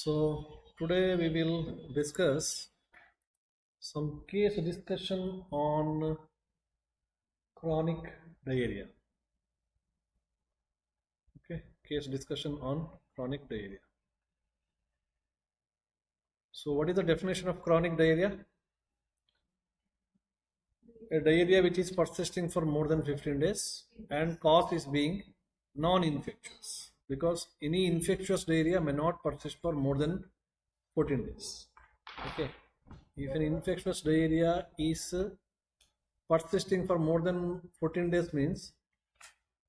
So today we will discuss some case discussion on chronic diarrhea. Okay, case discussion on chronic diarrhea. So what is the definition of chronic diarrhea? A diarrhea which is persisting for more than 15 days and cause is being non-infectious, because any infectious diarrhea may not persist for more than 14 days. Okay, if an infectious diarrhea is persisting for more than 14 days means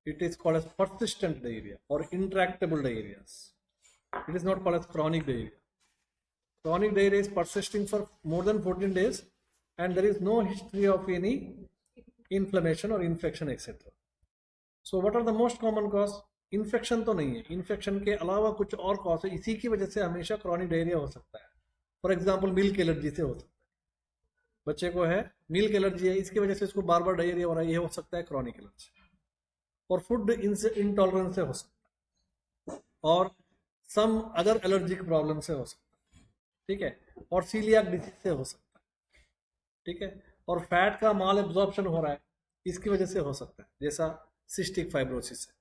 it is called as persistent diarrhea or intractable diarrheas. It is not called as chronic diarrhea. Chronic diarrhea is persisting for more than 14 days and there is no history of any inflammation or infection etc. So what are the most common cause? Infection तो नहीं है, infection के अलावा कुछ और cause है, इसी की वजह से हमेशा क्रॉनिक डायरिया हो सकता है. फॉर एग्जांपल मिल्क एलर्जी से हो सकता है, बच्चे को है मिल्क एलर्जी है, इसकी वजह से इसको बार बार डायरिया हो रहा है, ये हो सकता है क्रॉनिक एलर्जी. और फूड इंटॉलरेंस से हो सकता है और सम अदर एलर्जिक प्रॉब्लम से हो सकता है. ठीक है, और सीलियाक डिसीज से हो सकता है. ठीक है, और फैट का माल एब्जॉर्प्शन हो रहा है, इसकी वजह से हो सकता है, जैसा सिस्टिक फाइब्रोसिस है.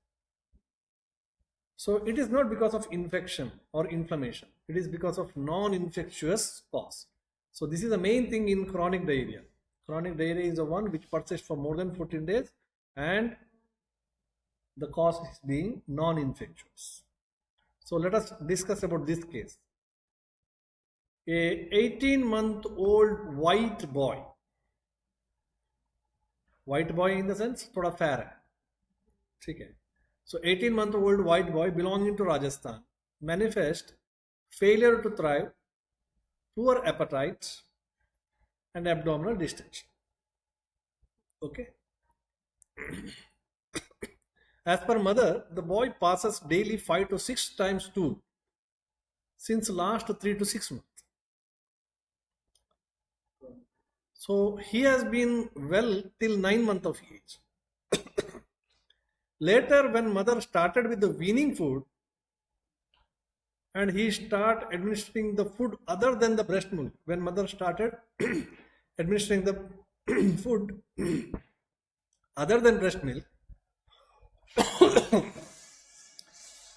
So it is not because of infection or inflammation, it is because of non-infectious cause. So this is the main thing in chronic diarrhea. Chronic diarrhea is the one which persists for more than 14 days and the cause is being non-infectious. So let us discuss about this case. A 18-month-old white boy in the sense थोड़ा fair है, ठीक है. So 18-month-old white boy belonging to Rajasthan manifest failure to thrive, poor appetite and abdominal distension. Okay. As per mother, the boy passes daily 5 to 6 times stool since last 3 to 6 months. So he has been well till 9 months of age. Later, when mother started with the weaning food and he started administering the food other than the breast milk, when mother started administering the food other than breast milk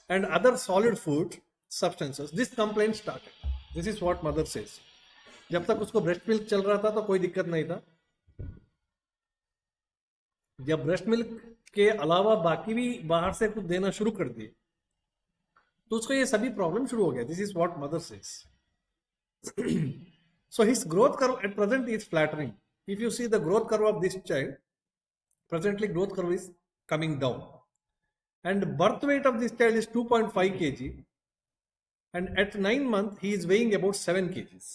and other solid food substances, this complaint started. This is what mother says. जब तक उसको breast milk चल रहा था तो कोई दिक्कत नहीं था. जब ब्रेस्ट मिल्क के अलावा बाकी भी बाहर से कुछ देना शुरू कर दिए तो उसको ये सभी प्रॉब्लम शुरू हो गया. This is what mother says. So his growth curve at present is flattering. If you see the growth curve of this child, presently growth curve is coming down and birth weight of this child is 2.5 kg and at 9 months he is weighing about 7 kgs.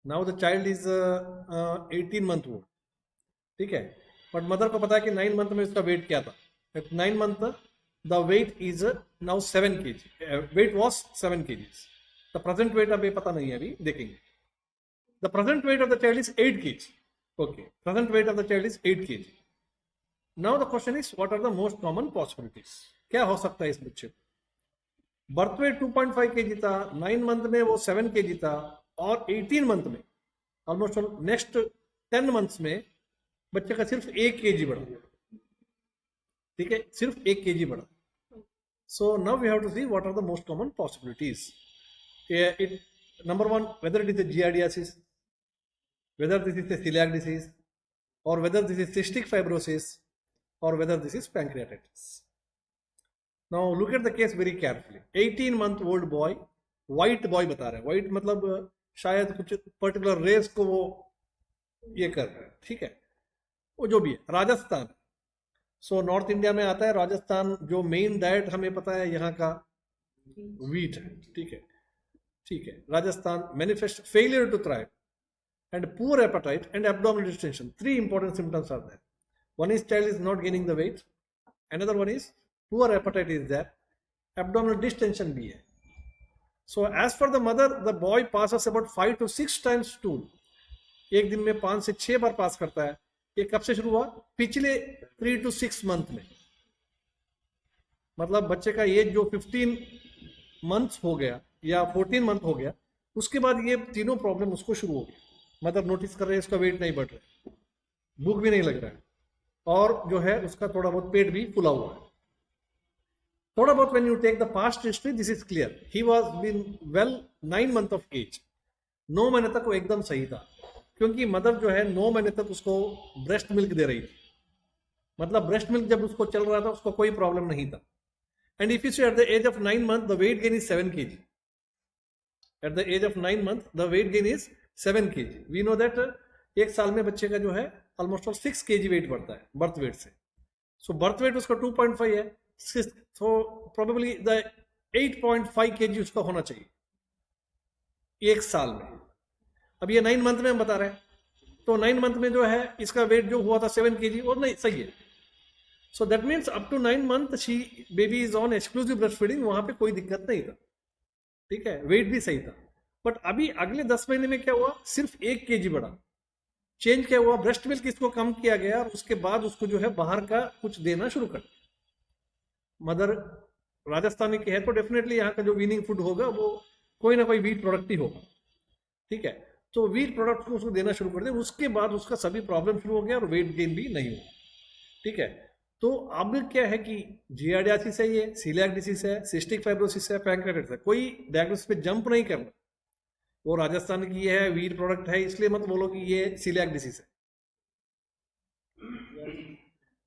Now the child is 18 month old. ठीक है, but mother को पता है कि 9 month में इसका weight क्या था. At 9 month the weight is now 7 kg. Weight was 7 kgs. The present weight अभी पता नहीं है, अभी देखेंगे. The present weight of the child is 8 kg. Okay, present weight of the child is 8 kg. Now the question is what are the most common possibilities. क्या हो सकता है इस बच्चे को? बर्थ वेट 2.5 kg था, 9 मंथ में वो 7 kg था और 18 मंथ में ऑलमोस्ट नेक्स्ट 10 मंथ्स में बच्चे का सिर्फ 1 kg बढ़ा. ठीक है, सिर्फ 1 kg बढ़ा. So now we have to see what are the most common possibilities. It number 1, whether it is a giardiasis, whether this is a celiac disease, or whether this is cystic fibrosis, or whether this is pancreatitis. Now look at the case very carefully. 18-month-old boy, white boy बता रहा है. white मतलब शायद कुछ particular race को वो ये कर रहा है. ठीक है, वो जो भी है, राजस्थान. सो नॉर्थ इंडिया में आता है राजस्थान. जो मेन डाइट हमें पता है यहाँ का वीट है. ठीक है, ठीक है. Rajasthan manifest failure to thrive and poor appetite and abdominal distension. 3 important symptoms are there. One is child is not gaining the weight. Another one is poor appetite is there. Abdominal distension bhi hai. So as for the mother, the boy passes about 5 to 6 times stool. एक दिन में 5 से 6 बार पास करता है. ये कब से शुरू हुआ? पिछले 3 to 6 मंथ में. मतलब बच्चे का एज जो 15 मंथ्स हो गया या 14 मंथ हो गया, उसके बाद ये तीनों प्रॉब्लम उसको शुरू हो गई। मदर नोटिस कर रहे हैं इसका वेट नहीं बढ़ रहा है, भूख भी नहीं लग रहा है, और जो है उसका थोड़ा बहुत पेट भी फुला हुआ है। थोड़ा बहुत when you take the past history, this is clear. He was been well 9 month of age. 9 महीने तक वो एकदम सही था, क्योंकि मदर जो है 9 महीने तक उसको ब्रेस्ट मिल्क दे रही थी। मतलब ब्रेस्ट मिल्क जब उसको चल रहा था उसको कोई प्रॉब्लम नहीं था। And if you see at the age of 9 month the weight gain is 7 kg. At the age of 9 month the weight gain is 7 kg. We know that एक साल में बच्चे का जो है ऑलमोस्ट 6 kg वेट बढ़ता है बर्थ वेट से। सो बर्थ वेट उसका 2.5 है, सो प्रोबेबली द 8.5 kg उसका होना चाहिए एक साल में। अब ये 9 मंथ में हम बता रहे हैं, तो 9 मंथ में जो है इसका वेट जो हुआ था 7 kg, और नहीं सही है। So that means up to 9 month she baby is on exclusive breast feeding, वहां पे कोई दिक्कत नहीं था, ठीक है, वेट भी सही था। बट अभी अगले 10 महीने में क्या हुआ, सिर्फ 1 kg बढ़ा। चेंज क्या हुआ, ब्रेस्ट मिल्क इसको कम किया गया, और उसके बाद उसको जो है बाहर का कुछ देना शुरू कर। मदर राजस्थानी की है तो डेफिनेटली यहाँ का जो वीनिंग फूड होगा वो कोई ना कोई वीट प्रोडक्ट ही होगा, ठीक है। तो वीट प्रोडक्ट को उसको देना शुरू कर दे, उसके बाद उसका सभी प्रॉब्लम शुरू हो गया और वेट गेन भी नहीं हुआ, ठीक है। तो अब क्या है कि जियाडियासिस है, ये सीलियाक डिसीज है, सिस्टिक फाइब्रोसिस है, पैंक्रेटिस है, कोई डायग्नोसिस पे जंप नहीं करना। वो राजस्थान की है, वीट प्रोडक्ट है, इसलिए मत बोलो कि ये सीलियाक डिसीज है।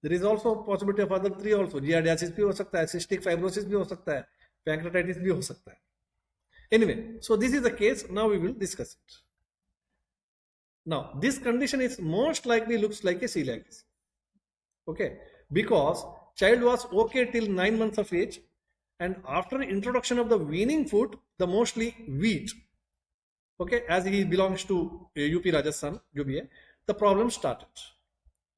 There is also possibility of other 3 also, giardiasis भी हो सकता है, सिस्टिक फाइब्रोसिस भी हो सकता है, पैंक्रेटाइटिस भी हो सकता है। Anyway, so this is the case, now we will discuss it. Now, this condition is most likely looks like a celiac disease. Okay, because child was okay till 9 months of age, and after introduction of the weaning food, the mostly wheat, okay, as he belongs to UP Rajasthan, जो भी है, the problem started.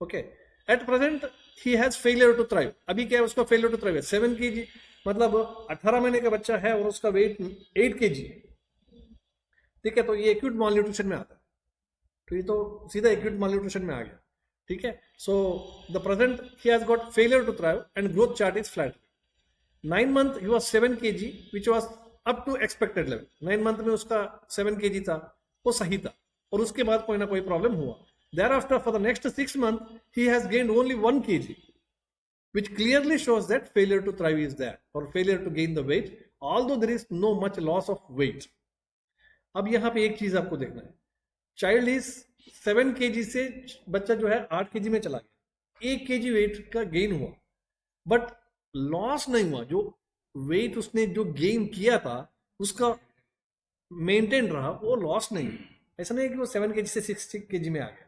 Okay, at present he has failure to thrive. अभी क्या है, उसका failure to thrive है 7 kg, मतलब 18 महीने का बच्चा है और उसका वेट 8 kg है, ठीक है। तो ये एक्यूट malnutrition में आता है, तो ये तो सीधा एक्यूट malnutrition में आ गया, ठीक है। So the present he has got failure to thrive and growth chart is flat. 9 month he was 7 kg which was up to expected level. 9 month में उसका 7 kg था, वो सही था, और उसके बाद कोई ना कोई प्रॉब्लम हुआ। thereafter for the next 6 months he has gained only 1 kg, which clearly shows that failure to thrive is there, or failure to gain the weight, although there is no much loss of weight. अब यहाँ पे एक चीज आपको देखना है, child is 7 kg से बच्चा जो है 8 kg में चला गया, 1 kg वेट का गेन हुआ, बट लॉस नहीं हुआ। जो वेट उसने जो गेन किया था उसका मेंटेन रहा, वो लॉस नहीं। ऐसा नहीं है कि वो 7 kg से 6 kg में आ गया,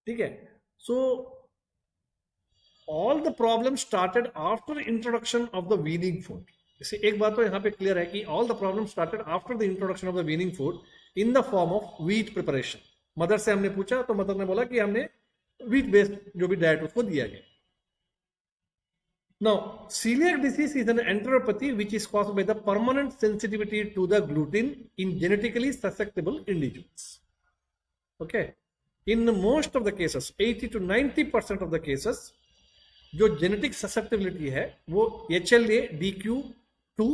ठीक है। So all the problem started after introduction of the weaning food. जैसे एक बात तो यहाँ पे क्लियर है कि all the problem started after the introduction of the weaning food in the form of wheat preparation. Mother से हमने पूछा तो मदर ने बोला कि हमने व्हीट बेस्ड जो भी डाइट उसको दिया गया। Now, celiac disease is an enteropathy which is caused by the permanent sensitivity to the gluten in genetically susceptible individuals. Okay, in most of the cases, 80 to 90% of the cases, जो genetic susceptibility है वो HLA DQ2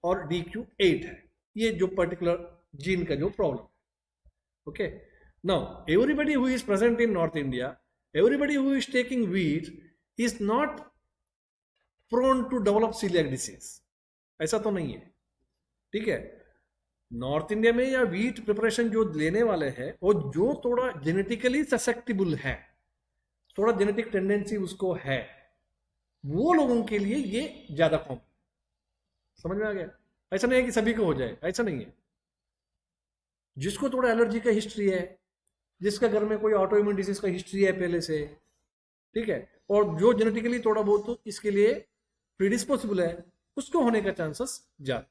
और DQ8 है, ये जो particular gene का जो problem. Okay, now everybody who is present in north India, everybody who is taking wheat is not prone to develop coeliac disease, ऐसा तो नहीं है, ठीक है। नॉर्थ इंडिया में या व्हीट प्रिपरेशन जो लेने वाले हैं वो जो थोड़ा जेनेटिकली ससेप्टिबल है, थोड़ा जेनेटिक टेंडेंसी उसको है, वो लोगों के लिए ये ज्यादा कॉमन। समझ में आ गया? ऐसा नहीं है कि सभी को हो जाए, ऐसा नहीं है। जिसको थोड़ा एलर्जी का हिस्ट्री है, जिसका घर में कोई ऑटो इम्यून डिजीज का हिस्ट्री है पहले से, ठीक है, और जो जेनेटिकली थोड़ा बहुत तो इसके लिए प्रीडिस्पोजेबल है, उसको होने का चांसेस ज्यादा।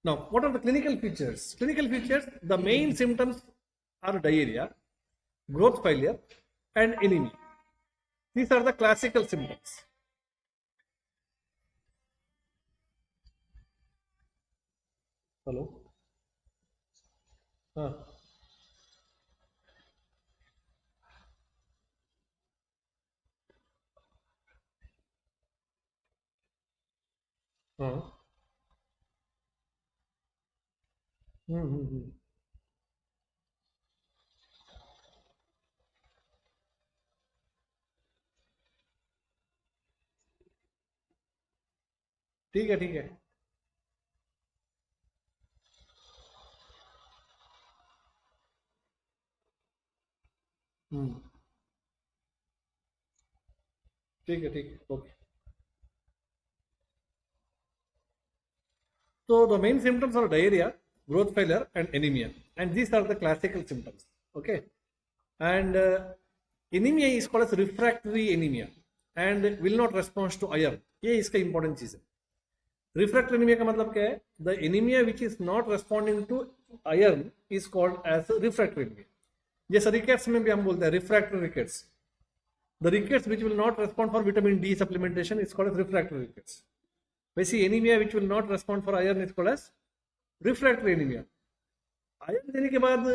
Now what are the clinical features? Clinical features, the main symptoms are diarrhoea, growth failure, and anemia. These are the classical symptoms. Hello? हाँ हाँ हम्म। ठीक है, ठीक है। हम्म। ठीक है, ठीक है, okay. So the main symptoms are diarrhea, growth failure, and anemia, and these are the classical symptoms. Okay, and anemia is called as refractory anemia and will not respond to iron. ये इसका important चीज है। Refractory anemia का मतलब क्या है? The anemia which is not responding to iron is called as refractory anemia. जैसे rickets में भी हम बोलते हैं refractory rickets. The rickets which will not respond for vitamin D supplementation is called as refractory rickets. वैसे anemia which will not respond for iron is called as refractory anaemia. Iron देने के बाद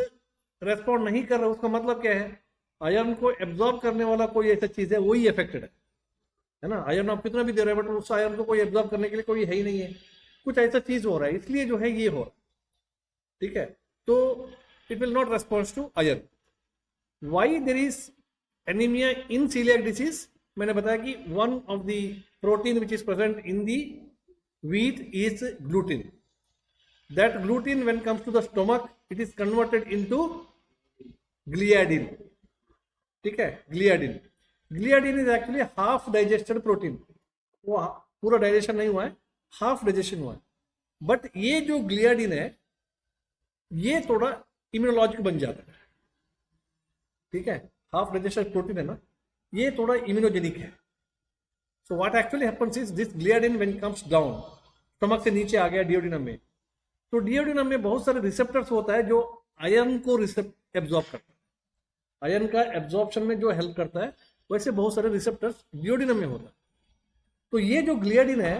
respond नहीं कर रहा, उसका मतलब क्या है? आयरन को एब्जॉर्ब करने वाला कोई ऐसा चीज है, वही अफेक्टेड है ना। आयरन आप कितना भी दे रहे हैं बट उस आयरन को कोई एब्जॉर्ब करने के लिए कोई है ही नहीं है, कुछ ऐसा चीज हो रहा है, इसलिए जो है ये हो रहा है। ठीक है, तो it will not respond to iron. Why there is anaemia in coeliac disease? मैंने बताया कि one of the protein which is present in the wheat is gluten. That gluten when comes to the stomach it is converted into gliadin. ठीक है, gliadin. Gliadin is actually half digested protein. वो पूरा digestion नहीं हुआ है, half digestion हुआ है। But ये जो ग्लियाडिन है ये थोड़ा इम्यूनोलॉजिक बन जाता है। ठीक है, हाफ डाइजेस्टेड प्रोटीन है ना, ये थोड़ा इम्यूनोजेनिक है। So what actually happens is this gliadin when comes down, stomach से नीचे आ गया डिओडिनम में, तो डिओडिनम में बहुत सारे रिसेप्टर्स होता है जो आयरन को एब्जॉर्ब करता है। आयरन का एब्जॉर्प्शन में जो हेल्प करता है, वैसे बहुत सारे रिसेप्टर्स डिओडिनम में होता है। तो ये जो ग्लियाडिन है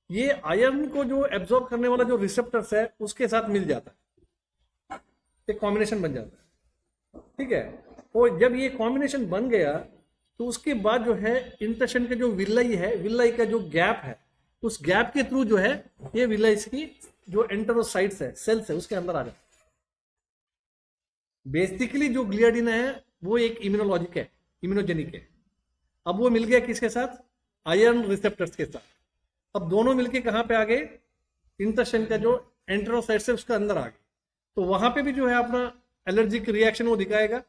ये आयरन को जो एब्जॉर्ब करने वाला जो रिसेप्टर्स है उसके साथ मिल जाता है, एक कॉम्बिनेशन बन जाता है। ठीक है, और जब ये कॉम्बिनेशन बन गया तो उसके बाद जो है इंटेस्टाइन का जो विलाई है, विलाई का जो गैप है, उस गैप के थ्रू जो है ये विलाई की जो एंटेरोसाइट्स है, सेल्स है, उसके अंदर आ जाता है। बेसिकली जो ग्लियाडिन है वो एक इम्यूनोलॉजिक है, इम्यूनोजेनिक है। अब वो मिल गया किसके साथ? आयरन रिसेप्टर्स के साथ। अब दोनों मिलके कहां पे आ गए? इंटेस्टाइन का जो एंटेरोसाइट्स है उसके अंदर आ गए। तो वहां पे भी जो है अपना एलर्जिक रिएक्शन वो दिखाएगा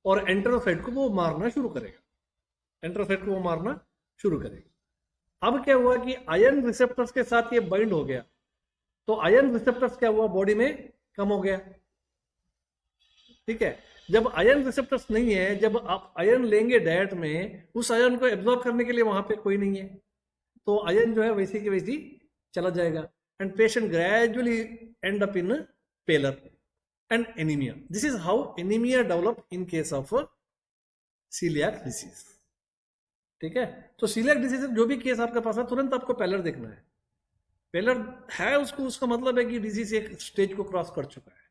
और एंटेरोसाइट को वो मारना शुरू करेगा, एंटेरोसाइट को वो मारना शुरू करेगा। अब क्या हुआ कि आयरन रिसेप्टर्स के साथ ये बाइंड हो गया, तो आयरन रिसेप्टर्स क्या हुआ? बॉडी में कम हो गया। ठीक है, जब आयरन रिसेप्टर्स नहीं है, जब आप आयरन लेंगे डाइट में, उस आयरन को एब्जॉर्ब करने के लिए वहां पे कोई नहीं है, तो आयरन जो है वैसी की वैसी चला जाएगा and patient gradually end up in pallor and anemia. This is how anemia develop in case of celiac disease. ठीक है, तो celiac disease जो भी केस आपके पास है तुरंत आपको पेलर देखना है। पेलर है उसको, उसका मतलब है कि डिजीज एक स्टेज को क्रॉस कर चुका है।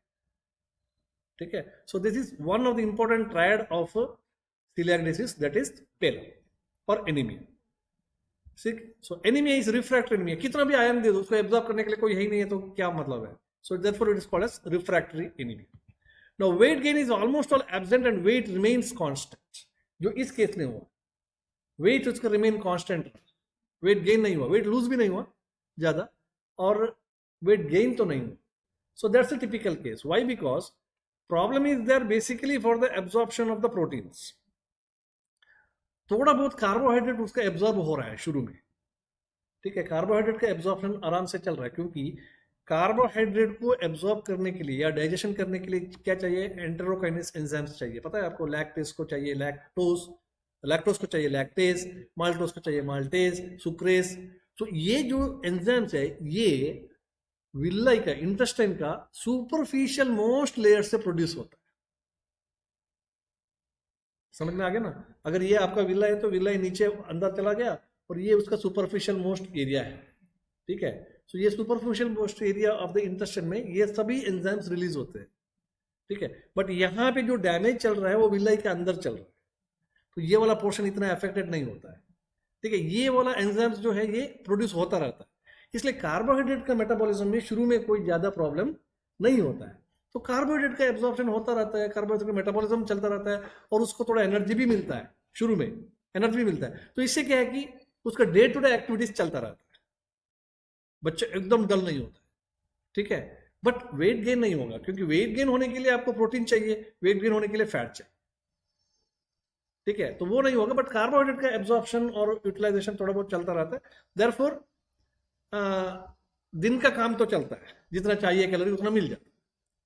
ठीक है, so this is one of the important triad of celiac disease, that is पेलर और एनीमिया। ठीक, सो एनीमिया इज रिफ्रैक्टरी एनीमिया। कितना भी आयरन दे दो उसको एब्जॉर्ब करने के लिए कोई है ही नहीं है, तो क्या मतलब है? So therefore it is called as refractory anemia. Now weight gain is almost all absent and weight remains constant. जो इस केस में हुआ, weight उसका remain constant, weight gain नहीं हुआ, weight lose भी नहीं हुआ ज्यादा और weight gain तो नहीं हुआ। So that's a typical case. Why? Because problem is there basically for the absorption of the proteins. थोड़ा बहुत कार्बोहाइड्रेट उसका एब्जॉर्ब हो रहा है शुरू में। ठीक है, कार्बोहाइड्रेट का एब्जॉर्प्शन आराम से चल रहा है, क्योंकि कार्बोहाइड्रेट को एब्जॉर्ब करने के लिए या डाइजेशन करने के लिए क्या चाहिए? एंटेरोकाइनेस एंजाइम्स चाहिए। पता है आपको, लैक्टेज को चाहिए लैक्टोज, लैक्टोज को चाहिए लैक्टेज, माल्टोज को चाहिए माल्टेज, सुक्रेज। तो ये जो एंजाइम्स है ये विलाई का, इंटेस्टाइन का सुपरफिशियल मोस्ट लेयर से प्रोड्यूस होता है। समझ में आ गया ना? अगर ये आपका विला है तो विलाई नीचे अंदर चला गया और ये उसका सुपरफिशियल मोस्ट एरिया है। ठीक है, तो ये superficial most area of the intestine में ये सभी एंजाइम्स रिलीज होते हैं। ठीक है, बट यहाँ पे जो डैमेज चल रहा है वो विलाई के अंदर चल रहा है, तो ये वाला पोर्शन इतना अफेक्टेड नहीं होता है। ठीक है, ये वाला एंजाइम्स जो है ये प्रोड्यूस होता रहता है। इसलिए कार्बोहाइड्रेट का मेटाबॉलिज्म में शुरू में कोई ज़्यादा प्रॉब्लम नहीं होता है। तो कार्बोहाइड्रेट का एब्जॉर्प्शन होता रहता है, कार्बोहाइड्रेट का मेटाबॉलिज्म चलता रहता है और उसको थोड़ा एनर्जी भी मिलता है, शुरू में एनर्जी भी मिलता है। तो इससे क्या है कि उसका डे टू डे एक्टिविटीज चलता रहता है, बच्चा एकदम डल नहीं होता है, ठीक है। बट वेट गेन नहीं होगा, क्योंकि वेट गेन होने के लिए आपको प्रोटीन चाहिए, वेट गेन होने के लिए फैट चाहिए, ठीक है। तो वो नहीं होगा, बट कार्बोहाइड्रेट का एब्जॉर्प्शन और यूटिलाइजेशन थोड़ा बहुत चलता रहता है। देयरफॉर दिन का काम तो चलता है, जितना चाहिए कैलोरी उतना मिल जाता है।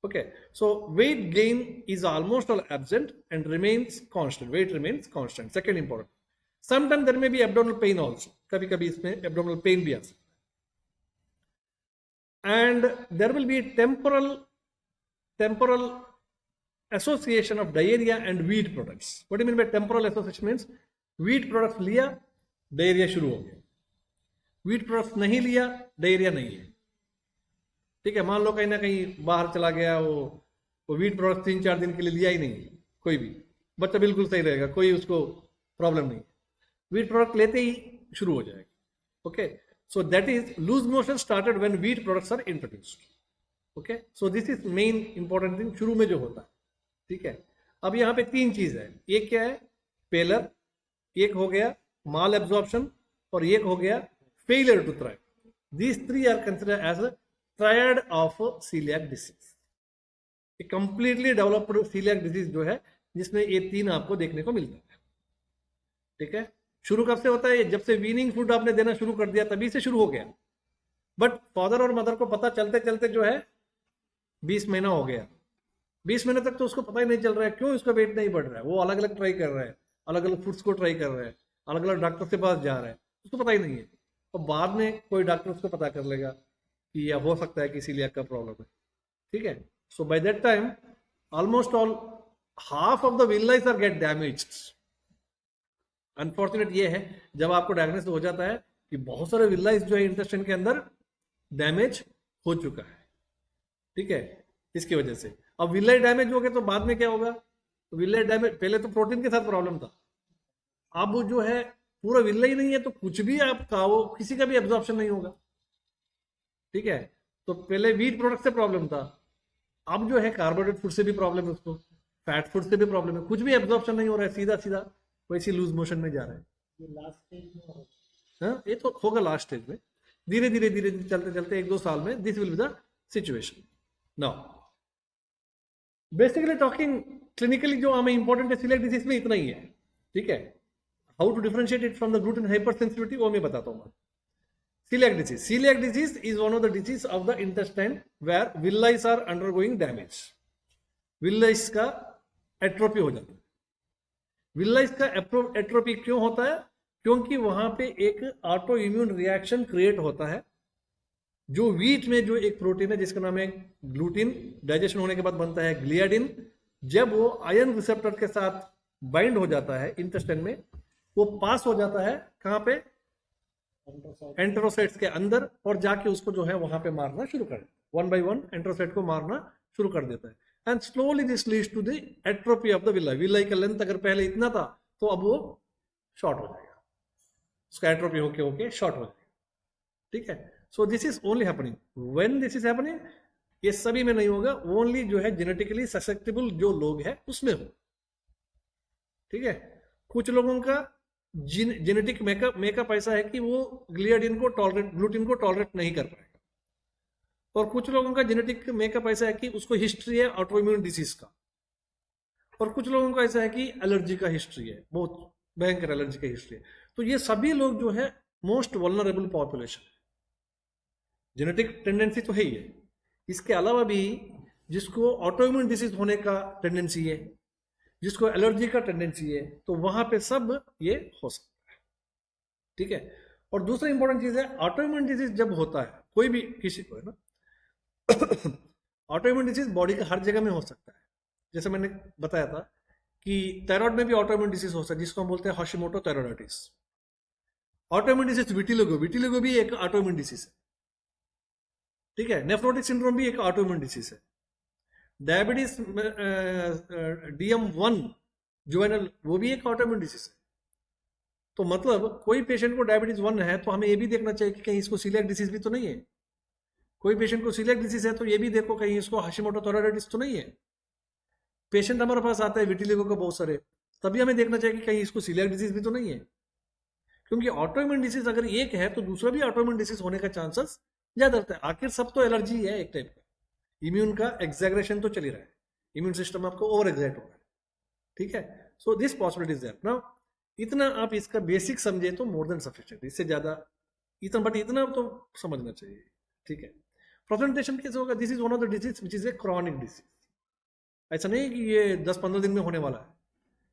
Okay, so weight gain is almost all absent and remains constant. Weight remains constant. Second important. Sometimes there may be abdominal pain also. कभी-कभी इसमें abdominal pain भी आ सकता है. And there will be temporal association of diarrhea and wheat products. What do you mean by temporal association? Means wheat products लिया, diarrhea शुरू हो गया. Wheat products नहीं लिया, diarrhea नहीं है. ठीक है, मान लो कहीं ना कहीं बाहर चला गया, वो वीट प्रोडक्ट 3-4 दिन के लिए लिया ही नहीं, कोई भी बच्चा बिल्कुल सही रहेगा, कोई उसको प्रॉब्लम नहीं। वीट प्रोडक्ट लेते ही शुरू हो जाएगा। Okay, so that is loose motion started when wheat products are introduced. Okay, so this is main important thing शुरू में जो होता है, ठीक है। अब यहाँ पे 3 चीज है, एक क्या है पेलर, एक हो गया माल एब्जॉर्प्शन और एक हो गया failure to thrive. These 3 are considered as a triad of coeliac disease. Completely developed coeliac disease जो है, जिसमें ये 3 आपको देखने को मिलता है, ठीक है। शुरू कब से होता है? जब से वीनिंग फूड आपने देना शुरू कर दिया तभी से शुरू हो गया। बट फादर और मदर को पता चलते चलते जो है 20 महीना हो गया, 20 महीने तक तो उसको पता ही नहीं चल रहा है क्यों इसका वेट नहीं बढ़ रहा है। वो अलग अलग ट्राई कर रहा है, अलग अलग फूड्स को ट्राई कर रहा है, अलग अलग डॉक्टर के पास जा रहा है, उसको पता ही नहीं है। और बाद में कोई डॉक्टर उसको पता कर लेगा कि यह हो सकता है कि सीलियाक का प्रॉब्लम है, ठीक है। So by that time almost all half of the villi are get damaged. Unfortunate ये है जब आपको डायग्नोसिस हो जाता है कि बहुत सारे विलाइज जो है इंटेस्टाइन के अंदर डैमेज हो चुका है, ठीक है, इसकी वजह से। अब विलाई डैमेज हो गए तो बाद में क्या होगा? तो विलाई डैमेज, पहले तो प्रोटीन के साथ प्रॉब्लम था, अब जो है पूरा विलाई नहीं है तो कुछ भी आप खाओ किसी का भी एब्जॉर्प्शन नहीं होगा, ठीक है। तो पहले वीट प्रोडक्ट से प्रॉब्लम था, अब जो है कार्बोहाइड्रेट फूड से भी प्रॉब्लम है, उसको फैट फूड से भी प्रॉब्लम है, कुछ भी एब्जॉर्प्शन नहीं हो रहा है, सीधा सीधा वैसे लूज मोशन में जा रहा है। ये लास्ट स्टेज में हो हाँ, ये तो होगा लास्ट स्टेज में, धीरे धीरे धीरे धीरे चलते चलते 1-2 साल में this will be the situation. Now basically talking clinically जो हमें इंपॉर्टेंट है सीलियाक डिसीज में इतना ही है, ठीक है। How to differentiate it from the gluten hypersensitivity वो मैं बताता हूँ। Celiac disease. Celiac disease is one of the disease of the intestine where villi are undergoing damage. Villi का एट्रोपी हो जाता है। विल्लाई का एट्रोपी क्यों होता है? क्योंकि वहां पे एक ऑटो इम्यून रिएक्शन क्रिएट होता है, जो वीट में जो एक प्रोटीन है जिसका नाम है ग्लूटिन, डाइजेशन होने के बाद बनता है ग्लियाडिन। जब वो आयरन रिसेप्टर के साथ बाइंड हो जाता है इंटेस्टाइन में, वो पास हो जाता है कहां पे? एंटेरोसाइट्स के अंदर, और जाके उसको जो है वहां पे मारना शुरू कर देता है, 1 by 1 एंटेरोसाइट को मारना शुरू कर देता है। And slowly this leads to the atrophy of the villi. Villi का लेंथ अगर पहले इतना था तो अब वो शॉर्ट हो जाएगा, उसका एट्रोपी होके होके शॉर्ट हो जाएगा, ठीक है। So this is only happening when this is happening. ये सभी में नहीं होगा, ओनली जो है जेनेटिकली ससेप्टेबल जो लोग हैं उसमें हो, ठीक है। कुछ लोगों का जेनेटिक मेकअप ऐसा है कि वो ग्लियाडिन को टॉलरेट, ग्लूटिन को टॉलरेट नहीं कर पाएगा, और कुछ लोगों का जेनेटिक मेकअप ऐसा है कि उसको हिस्ट्री है ऑटोइम्यून डिसीज का, और कुछ लोगों का ऐसा है कि एलर्जी का हिस्ट्री है, बहुत भयंकर एलर्जी का हिस्ट्री है। तो ये सभी लोग जो है मोस्ट वल्नरेबल पॉपुलेशन है। जेनेटिक टेंडेंसी तो है ही है, इसके अलावा भी जिसको ऑटोइम्यून डिसीज होने का टेंडेंसी है, जिसको एलर्जी का टेंडेंसी है, तो वहां पे सब ये हो सकता है, ठीक है। और दूसरा इंपॉर्टेंट चीज है, ऑटोइम्यून डिसीज जब होता है कोई भी किसी को है ना ऑटोइम्यून डिसीज बॉडी के हर जगह में हो सकता है। जैसे मैंने बताया था कि थायराइड में भी ऑटोइम्यून डिसीज हो सकता है, जिसको हम बोलते हैं Hashimoto thyroiditis. Autoimmune disease vitiligo भी एक ऑटोइम्यून डिसीज है, ठीक है। नेफ्रोटिक सिंड्रोम भी एक ऑटोइम्यून डिसीज है। डायबिटीज DM1 जुवेनल वो भी एक ऑटोइम्यून डिसीज है। तो मतलब कोई पेशेंट को डायबिटीज 1 है तो हमें ये भी देखना चाहिए कि कहीं इसको सीलियाक डिसीज भी तो नहीं है। कोई पेशेंट को सीलियाक डिसीज है तो ये भी देखो कहीं इसको हाशिमोटो थायराइडाइटिस तो नहीं है। पेशेंट हमारे पास आता है विटिलिगो का बहुत सारे, तभी हमें देखना चाहिए कि कहीं इसको सीलियाक डिसीज भी तो नहीं है। क्योंकि ऑटोइम्यून डिसीज अगर एक है तो दूसरा भी ऑटोइम्यून डिसीज होने का चांसेस ज्यादा रहता है। आखिर सब तो एलर्जी है एक टाइप का, इम्यून का एग्जैगरेशन तो चल ही रहा है, इम्यून सिस्टम आपको ओवर एग्जाइट हो रहा है, ठीक है। So this possibility is there. Now इतना आप इसका बेसिक समझे तो मोर देन सफिशिएंट, इससे ज्यादा इतना, बट इतना तो समझना चाहिए, ठीक है। प्रेजेंटेशन कैसे होगा? This is one of the disease which is a chronic disease. ऐसा नहीं कि ये 10-15 दिन में होने वाला है,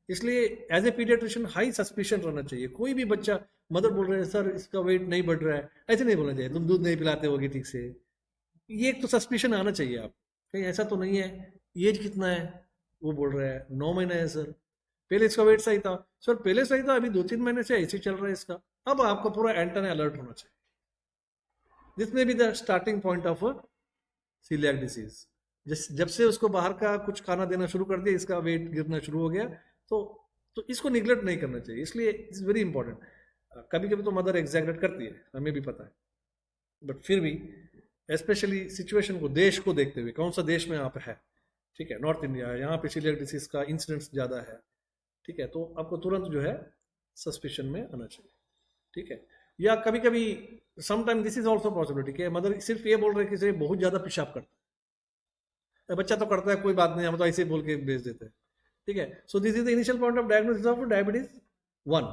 इसलिए as a paediatrician high suspicion रहना चाहिए। कोई भी बच्चा, मदर बोल रहे हैं सर इसका वेट नहीं बढ़ रहा है, ऐसे नहीं बोलना चाहिए, तुम दूध नहीं पिलाते होगे ठीक से। ये एक तो सस्पिशन आना चाहिए आप, कहीं ऐसा तो नहीं है। एज कितना है? वो बोल रहा है 9 महीने है सर, पहले इसका वेट सही था सर, पहले सही था, अभी 2-3 महीने से ऐसे चल रहा है इसका। अब आपको पूरा एंटेना अलर्ट होना चाहिए। This may be the starting point of coeliac disease. जब से उसको बाहर का कुछ खाना देना शुरू कर दिया, इसका वेट गिरना शुरू हो गया, तो इसको निगलेक्ट नहीं करना चाहिए, इसलिए इट्स वेरी इंपॉर्टेंट। कभी कभी तो मदर एग्जैगरेट करती है, हमें भी पता है, बट फिर भी स्पेशली सिचुएशन को, देश को देखते हुए, कौन सा देश में आप है, ठीक है, नॉर्थ इंडिया है, यहाँ पे सीलियाक डिसीज का इंसिडेंस ज़्यादा है, ठीक है, तो आपको तुरंत जो है सस्पिशन में आना चाहिए, ठीक है। या कभी कभी sometime this is also possibility कि मदर सिर्फ ये बोल रहे कि बहुत ज़्यादा पेशाब करता है, बच्चा तो करता है कोई बात नहीं, हम तो ऐसे ही बोल के भेज देते हैं, ठीक है। So this is the initial point of diagnosis of diabetes 1,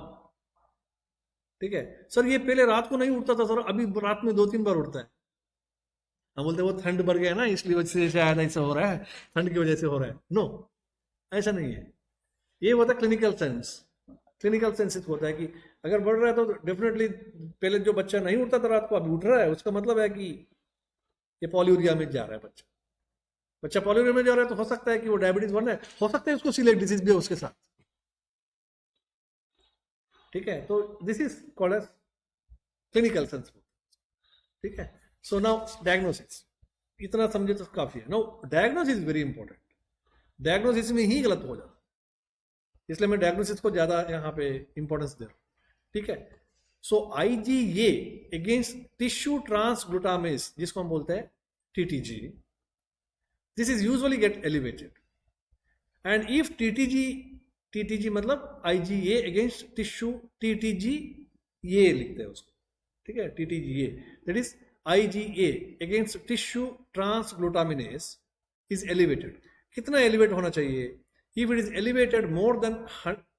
ठीक है। सर ये पहले रात को नहीं उठता था सर, अभी रात में 2-3 बार उठता है। हम बोलते हैं वो ठंड बढ़ गया ना, इसलिए वजह से शायद ऐसा हो रहा है, ठंड की वजह से हो रहा है। नो, ऐसा नहीं है। ये होता है क्लिनिकल सेंस। क्लिनिकल सेंस होता है कि अगर बढ़ रहा है तो डेफिनेटली, पहले जो बच्चा नहीं उठता था रात को अभी उठ रहा है, उसका मतलब है कि ये पॉलीयूरिया में जा रहा है बच्चा पॉलीयूरिया में जा रहा है, तो हो सकता है कि वो डायबिटीज 1 है, हो सकता है उसको सीलियाक डिसीज भी है उसके साथ, ठीक है। तो this is called as clinical sense, ठीक है। सो नाउ डायग्नोसिस, इतना समझे तो काफी है। Now diagnosis is very important, diagnosis में ही गलत हो जाता है, इसलिए मैं डायग्नोसिस को ज्यादा यहाँ पे इंपॉर्टेंस दे रहा हूँ, ठीक है। सो IgA अगेंस्ट टिश्यू ट्रांसग्लूटामेज, जिसको हम बोलते हैं TTG, this is usually get elevated, and if TTG मतलब IgA against tissue, TTG ये लिखते हैं उसको, ठीक है, TTGA, that is IgA against tissue transglutaminase is elevated। कितना एलिवेट होना चाहिए? If it is elevated more than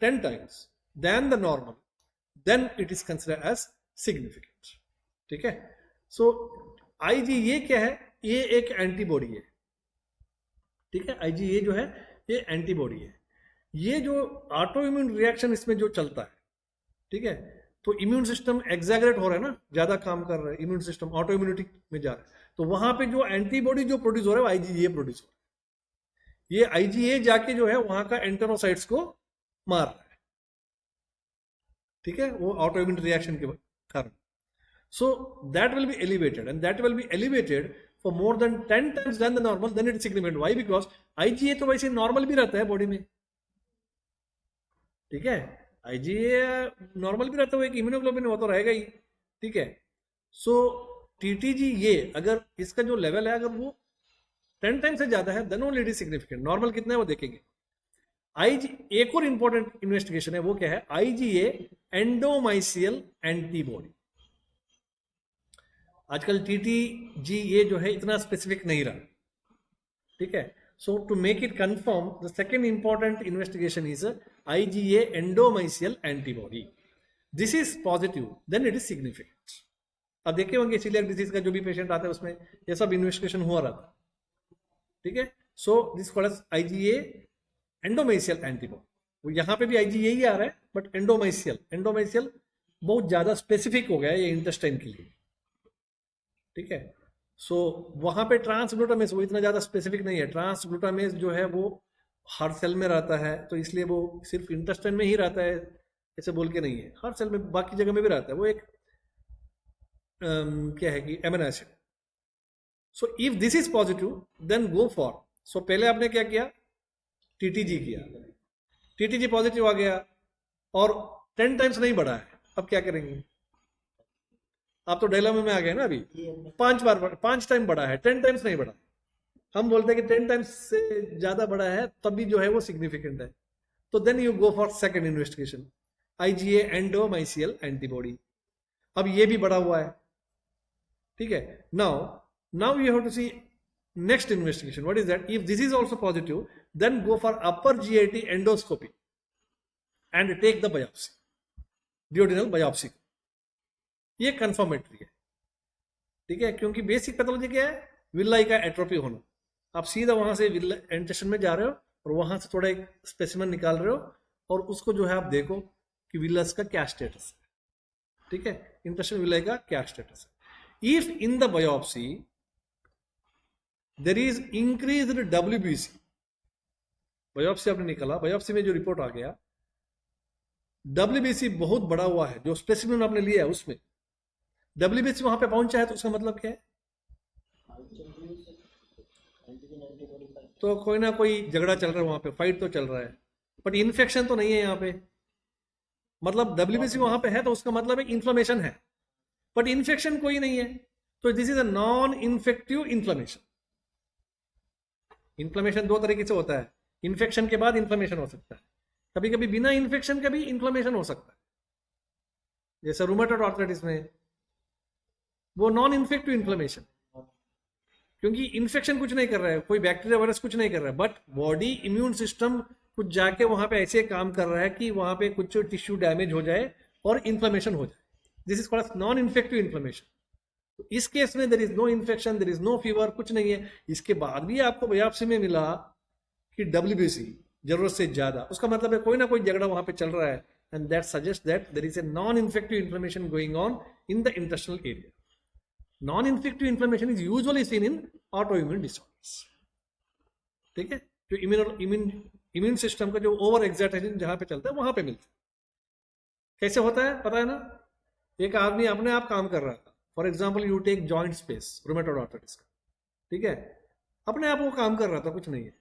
10 times than the normal, then it is considered as significant, ठीक है। So IgA क्या है? ये एक एंटीबॉडी है, ठीक है। IgA जो है ये एंटीबॉडी है। ये जो ऑटो इम्यून रिएक्शन इसमें जो चलता है, ठीक है, तो इम्यून सिस्टम एग्जैगरेट हो रहा है ना, ज्यादा काम कर रहा है, इम्यून सिस्टम ऑटो इम्यूनिटी में जा रहा है, तो वहां पे जो एंटीबॉडी जो प्रोड्यूस हो रहा है वो IgA प्रोड्यूस हो रहा है। ये IgA जाके जो है वहां का एंटेरोसाइट्स को मार रहा है, ठीक है, वो ऑटो इम्यून रिएक्शन के कारण। So that will be elevated, and that will be elevated for more than 10 times than the normal, then it is significant. Why? Because IgA तो वैसे नॉर्मल भी रहता है बॉडी में, ठीक है, IgA नॉर्मल भी रहता है, एक इम्यूनोग्लोबिन वो तो रहेगा ही, ठीक है। सो TTG ये अगर इसका जो लेवल है अगर वो 10 टाइम से ज्यादा है, then only it is significant. Normal कितना है वो देखेंगे। एक और इंपॉर्टेंट इन्वेस्टिगेशन है, वो क्या है? IgA endomysial antibody. आजकल TTG ये जो है इतना स्पेसिफिक नहीं रहा, ठीक है। So to make it confirm, the second important investigation is IgA endomysial antibody. This is positive, then it is significant. अब देखे होंगे सीलियाक डिसीज का जो भी पेशेंट आता है उसमें ये सब इन्वेस्टिगेशन हुआ रहा था, ठीक है। So this called as IgA endomysial antibody. यहाँ पे भी IgA ही आ रहा है, बट एंडोमाइसियल बहुत ज्यादा स्पेसिफिक हो गया है ये इंटेस्टाइन के लिए, ठीक है। सो वहां पे ट्रांसग्लूटामेज वो इतना ज्यादा स्पेसिफिक नहीं है। ट्रांसग्लूटामेज जो है वो हर सेल में रहता है, तो इसलिए वो सिर्फ इंटेस्टाइन में ही रहता है ऐसे बोल के नहीं है, हर सेल में बाकी जगह में भी रहता है। वो एक क्या है कि amino acid. So if this is positive then go for, so पहले आपने क्या किया? TTG किया, TTG पॉजिटिव आ गया, और 10 टाइम्स नहीं बढ़ा है, अब क्या करेंगे? आप तो डायलेमा में आ गए ना अभी। 5 टाइम बढ़ा है, 10 टाइम्स नहीं बढ़ा। हम बोलते हैं कि 10 टाइम्स से ज्यादा बढ़ा है तब भी जो है वो सिग्निफिकेंट है, तो then you go for second investigation, IgA endomysial antibody. अब ये भी बढ़ा हुआ है, ठीक है। Now you have to see next investigation. What is that? If this is also positive, then go for upper GIT endoscopy and take the biopsy, duodenal biopsy. ये confirmatory है, ठीक है, क्योंकि बेसिक पैथोलॉजी क्या है? विल्लाई का एट्रोपी होना। आप सीधा वहां से इंटेस्टाइन में जा रहे हो और वहां से थोड़ा एक स्पेसिमेन निकाल रहे हो और उसको जो है आप देखो कि विलस का क्या स्टेटस है, ठीक है, इंटेस्टाइन विल्लाई का क्या स्टेटस है। If in the biopsy there is increased WBC, biopsy आपने निकाला, बायोप्सी में जो रिपोर्ट आ गया WBC बहुत बड़ा हुआ है, जो स्पेसिमेन आपने लिया है उसमें WBC वहां पे पहुंचा है, तो उसका मतलब क्या है? तो कोई ना कोई झगड़ा चल रहा है वहां पे, फाइट तो चल रहा है, बट इन्फेक्शन तो नहीं है यहाँ पे। मतलब WBC वहां पे है तो उसका मतलब है इन्फ्लेमेशन है, बट इन्फेक्शन कोई नहीं है, तो this is a non infective inflammation. Inflammation दो तरीके से होता है, इन्फेक्शन के बाद इन्फ्लेमेशन हो सकता है, कभी कभी बिना इन्फेक्शन का भी इन्फ्लेमेशन हो सकता है, जैसे रूमेटॉइड आर्थराइटिस में वो नॉन इन्फेक्टिव इन्फ्लेमेशन, क्योंकि इन्फेक्शन कुछ नहीं कर रहा है, कोई बैक्टीरिया वायरस कुछ नहीं कर रहा है, बट बॉडी इम्यून सिस्टम कुछ जाके वहां पे ऐसे काम कर रहा है कि वहां पे कुछ टिश्यू डैमेज हो जाए और इन्फ्लेमेशन हो जाए। This is called non infective inflammation. तो इस केस में there is no infection, there is no fever, कुछ नहीं है। इसके बाद भी आपको बायोप्सी में मिला कि WBC जरूरत से ज्यादा, उसका मतलब है कोई ना कोई झगड़ा वहां पे चल रहा है, and that suggest that there is a non infective inflammation going on in the intestinal area. Non infective inflammation is usually seen in autoimmune disorders, ठीक है, जो इम्यून सिस्टम का जो ओवर एक्साइटेशन जहां पे चलता है वहां पे मिलता है। कैसे होता है पता है ना? एक आदमी अपने आप काम कर रहा था, for example you take joint space rheumatoid arthritis का, ठीक है, अपने आप वो काम कर रहा था, कुछ नहीं है,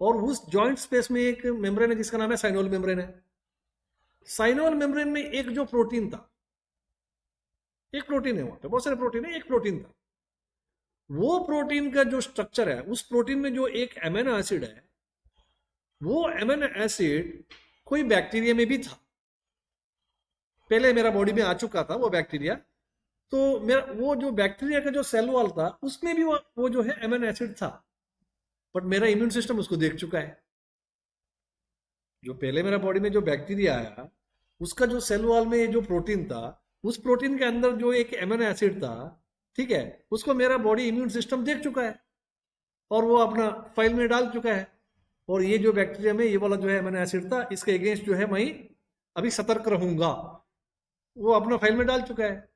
और उस जॉइंट स्पेस में एक मेम्ब्रेन है जिसका नाम है साइनोल मेम्ब्रेन है। साइनोल मेम्ब्रेन में एक जो प्रोटीन था, एक प्रोटीन है वहां पे, बहुत सारे प्रोटीन है, एक प्रोटीन था, वो प्रोटीन का जो स्ट्रक्चर है, उस प्रोटीन में जो एक एमिनो एसिड है, वो एमिनो एसिड कोई बैक्टीरिया में भी था, पहले मेरा बॉडी में आ चुका था वो बैक्टीरिया, तो मेरा वो जो बैक्टीरिया का जो सेल वॉल था उसमें भी वो जो है एमिनो एसिड था, बट मेरा इम्यून सिस्टम उसको देख चुका है। जो पहले मेरा बॉडी में जो बैक्टीरिया आया उसका जो सेल वॉल में जो प्रोटीन था, उस प्रोटीन के अंदर जो एक एमिनो एसिड था, ठीक है, उसको मेरा बॉडी इम्यून सिस्टम देख चुका है और वो अपना फाइल में डाल चुका है, और ये जो बैक्टीरिया में ये वाला जो है एमिनो एसिड था, इसके अगेंस्ट जो है मैं अभी सतर्क रहूंगा, वो अपना फाइल में डाल चुका है।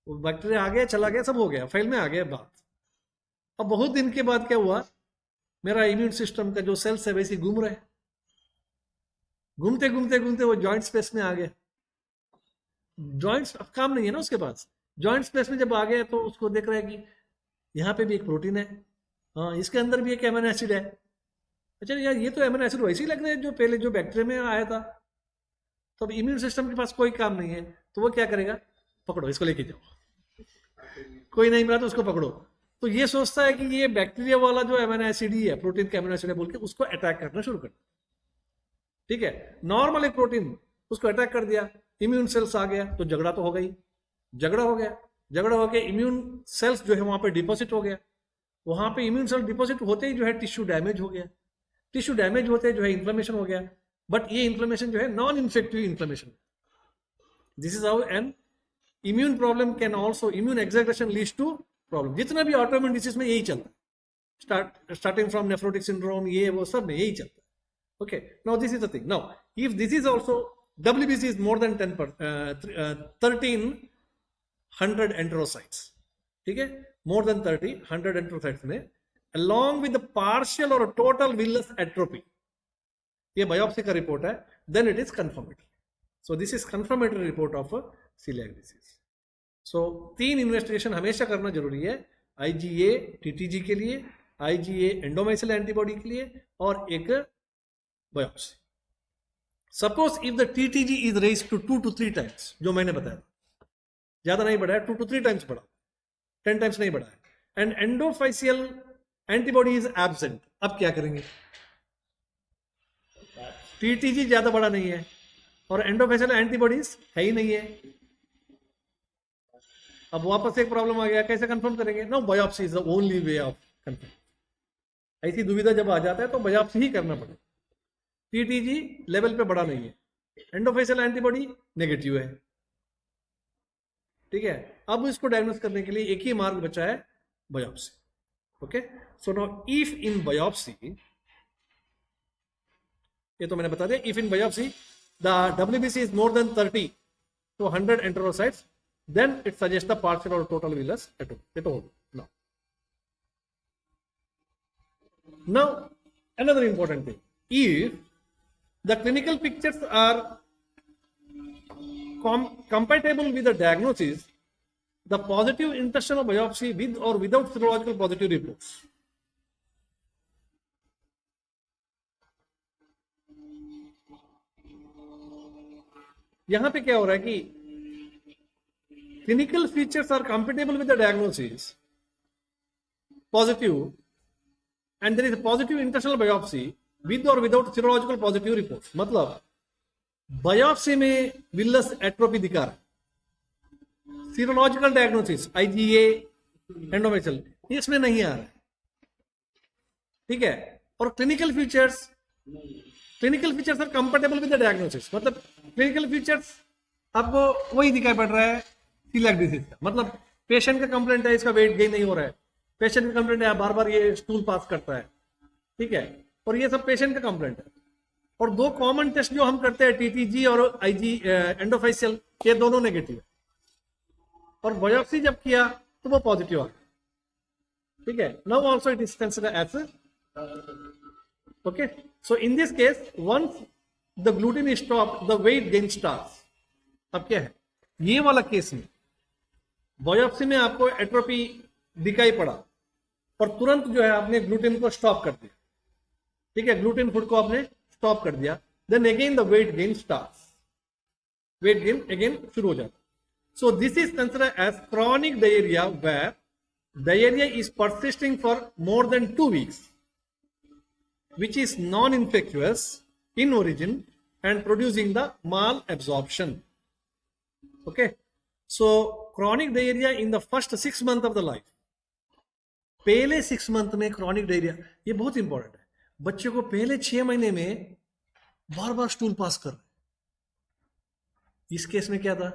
वो बैक्टीरिया आ गया, चला गया, सब हो गया, फाइल में आ गया बात। अब बहुत दिन के बाद क्या हुआ, मेरा इम्यून सिस्टम का जो सेल्स है वैसे घूम रहे, घूमते घूमते घूमते वो जॉइंट स्पेस में आ गया। जॉइंट्स अब काम नहीं है ना उसके पास, जॉइंट स्पेस में जब आ गया तो उसको देख रहा है कि यहाँ पे भी एक प्रोटीन है, हाँ इसके अंदर भी एक एमिनो एसिड है, अच्छा यार ये तो एमिनो एसिड वैसे ही लग रहे हैं जो पहले जो बैक्टीरिया में आया था। तो अब इम्यून सिस्टम के पास कोई काम नहीं है, तो वो क्या करेगा, पकड़ो इसको लेके जाओ, कोई नहीं मिला तो उसको पकड़ो। तो ये सोचता है कि ये बैक्टीरिया वाला जो एमिनो एसिड ही है, प्रोटीन का एमिनो एसिड है बोल के उसको अटैक करना शुरू कर, ठीक है, नॉर्मल एक प्रोटीन उसको अटैक कर दिया, इम्यून सेल्स आ गया तो झगड़ा तो हो गई, झगड़ा हो गया, झगड़ा हो गया, इम्यून सेल्स जो है वहां पे डिपॉजिट हो गया, वहां पे इम्यून सेल डिपॉजिट होते ही जो है टिश्यू डैमेज हो गया, टिश्यू डैमेज होते जो है इन्फ्लेमेशन हो गया, बट ये इन्फ्लेमेशन जो है non infective inflammation. This is how an immune problem can also, immune excitation leads to problem. जितना भी ऑटोइम्यून डिसीज में यही चलता है, स्टार्टिंग फ्रॉम नेफ्रोटिक सिंड्रोम, ये वो सब में यही चलता है। Okay, now this is the thing. Now, if this is also WBC is more than 1300 enterocytes, ठीक है, more than 100 enterocytes में, along with the partial or total villus atrophy, ये biopsy का रिपोर्ट है, then it is confirmatory. So this is confirmatory report of celiac disease. So 3 investigation हमेशा करना जरूरी है, IgA TTG के लिए, IgA एंडोमाइसियल एंटीबॉडी के लिए, और एक biopsy. Suppose if the TTG is raise to 2 to 3 times, जो मैंने बताया, ज्यादा नहीं बढ़ा है, 2 to 3 टाइम्स बढ़ा, 10 टाइम्स नहीं बढ़ा है, एंड एंडोफेसियल एंटीबॉडी इज एब्सेंट, अब क्या करेंगे? टीटीजी ज्यादा बड़ा नहीं है और एंडोफेसियल एंटीबॉडीज है ही नहीं है। अब वापस एक प्रॉब्लम आ गया, कैसे कंफर्म करेंगे? No, biopsy is the only way of confirm. ऐसी दुविधा जब आ जाता है तो बायोप्सी ही करना पड़ेगा। टीटीजी लेवल पे बड़ा नहीं है, एंडोफेसियल एंटीबॉडी नेगेटिव है, ठीक है। अब इसको डायग्नोस करने के लिए एक ही मार्ग बचा है, biopsy. Okay, so now if in biopsy, ये तो मैंने बता दिया, if in biopsy the WBC is more than 30 to 100 enterocytes, then it suggests the partial or total villus atrophy. ये तो होगा। Now another important thing, if the clinical pictures are compatible with the diagnosis, the positive intestinal biopsy with or without serological positive reports, यहां पे क्या हो रहा है कि clinical features are compatible with the diagnosis positive and there is a positive internal biopsy with और without serological positive report. मतलब biopsy में विलस एट्रोफी दिखा रहा है, सीरोलॉजिकल डायग्नोसिस IgA एंडोमेट्रियल इसमें नहीं आ रहा है, ठीक है। और clinical features are compatible with the diagnosis, मतलब क्लिनिकल फीचर्स आपको वही दिखाई पड़ रहा है सीलियाक डिसीज का। मतलब पेशेंट का कंप्लेंट है इसका वेट गेन नहीं हो रहा है, पेशेंट का कंप्लेंट है बार बार ये स्टूल पास करता है, ठीक है, और ये सब पेशेंट का कंप्लेंट है। और दो कॉमन टेस्ट जो हम करते हैं टीटीजी और IG एंडोफेसियल, ये दोनों नेगेटिव है, और बायोप्सी जब किया तो वो पॉजिटिव आ गया, ठीक है। Now also it is considered as okay, so in this case once the gluten is stopped the weight gain starts। अब क्या है, ये वाला केस में बायोप्सी में आपको एट्रोपी दिखाई पड़ा और तुरंत जो है आपने ग्लूटेन को स्टॉप कर दिया, ठीक है, ग्लूटेन फूड को आपने स्टॉप कर दिया, then again the weight gain starts, weight gain again शुरू हो जाता। So this is considered as chronic diarrhoea where diarrhoea is persisting for more than 2 weeks, which is non-infectious in origin and producing the malabsorption। Okay, so chronic diarrhea in the first 6 months of the life, पहले 6 month में chronic diarrhea, ये बहुत important है। बच्चे को पहले 6 महीने में बार बार स्टूल पास कर रहे, इस केस में क्या था,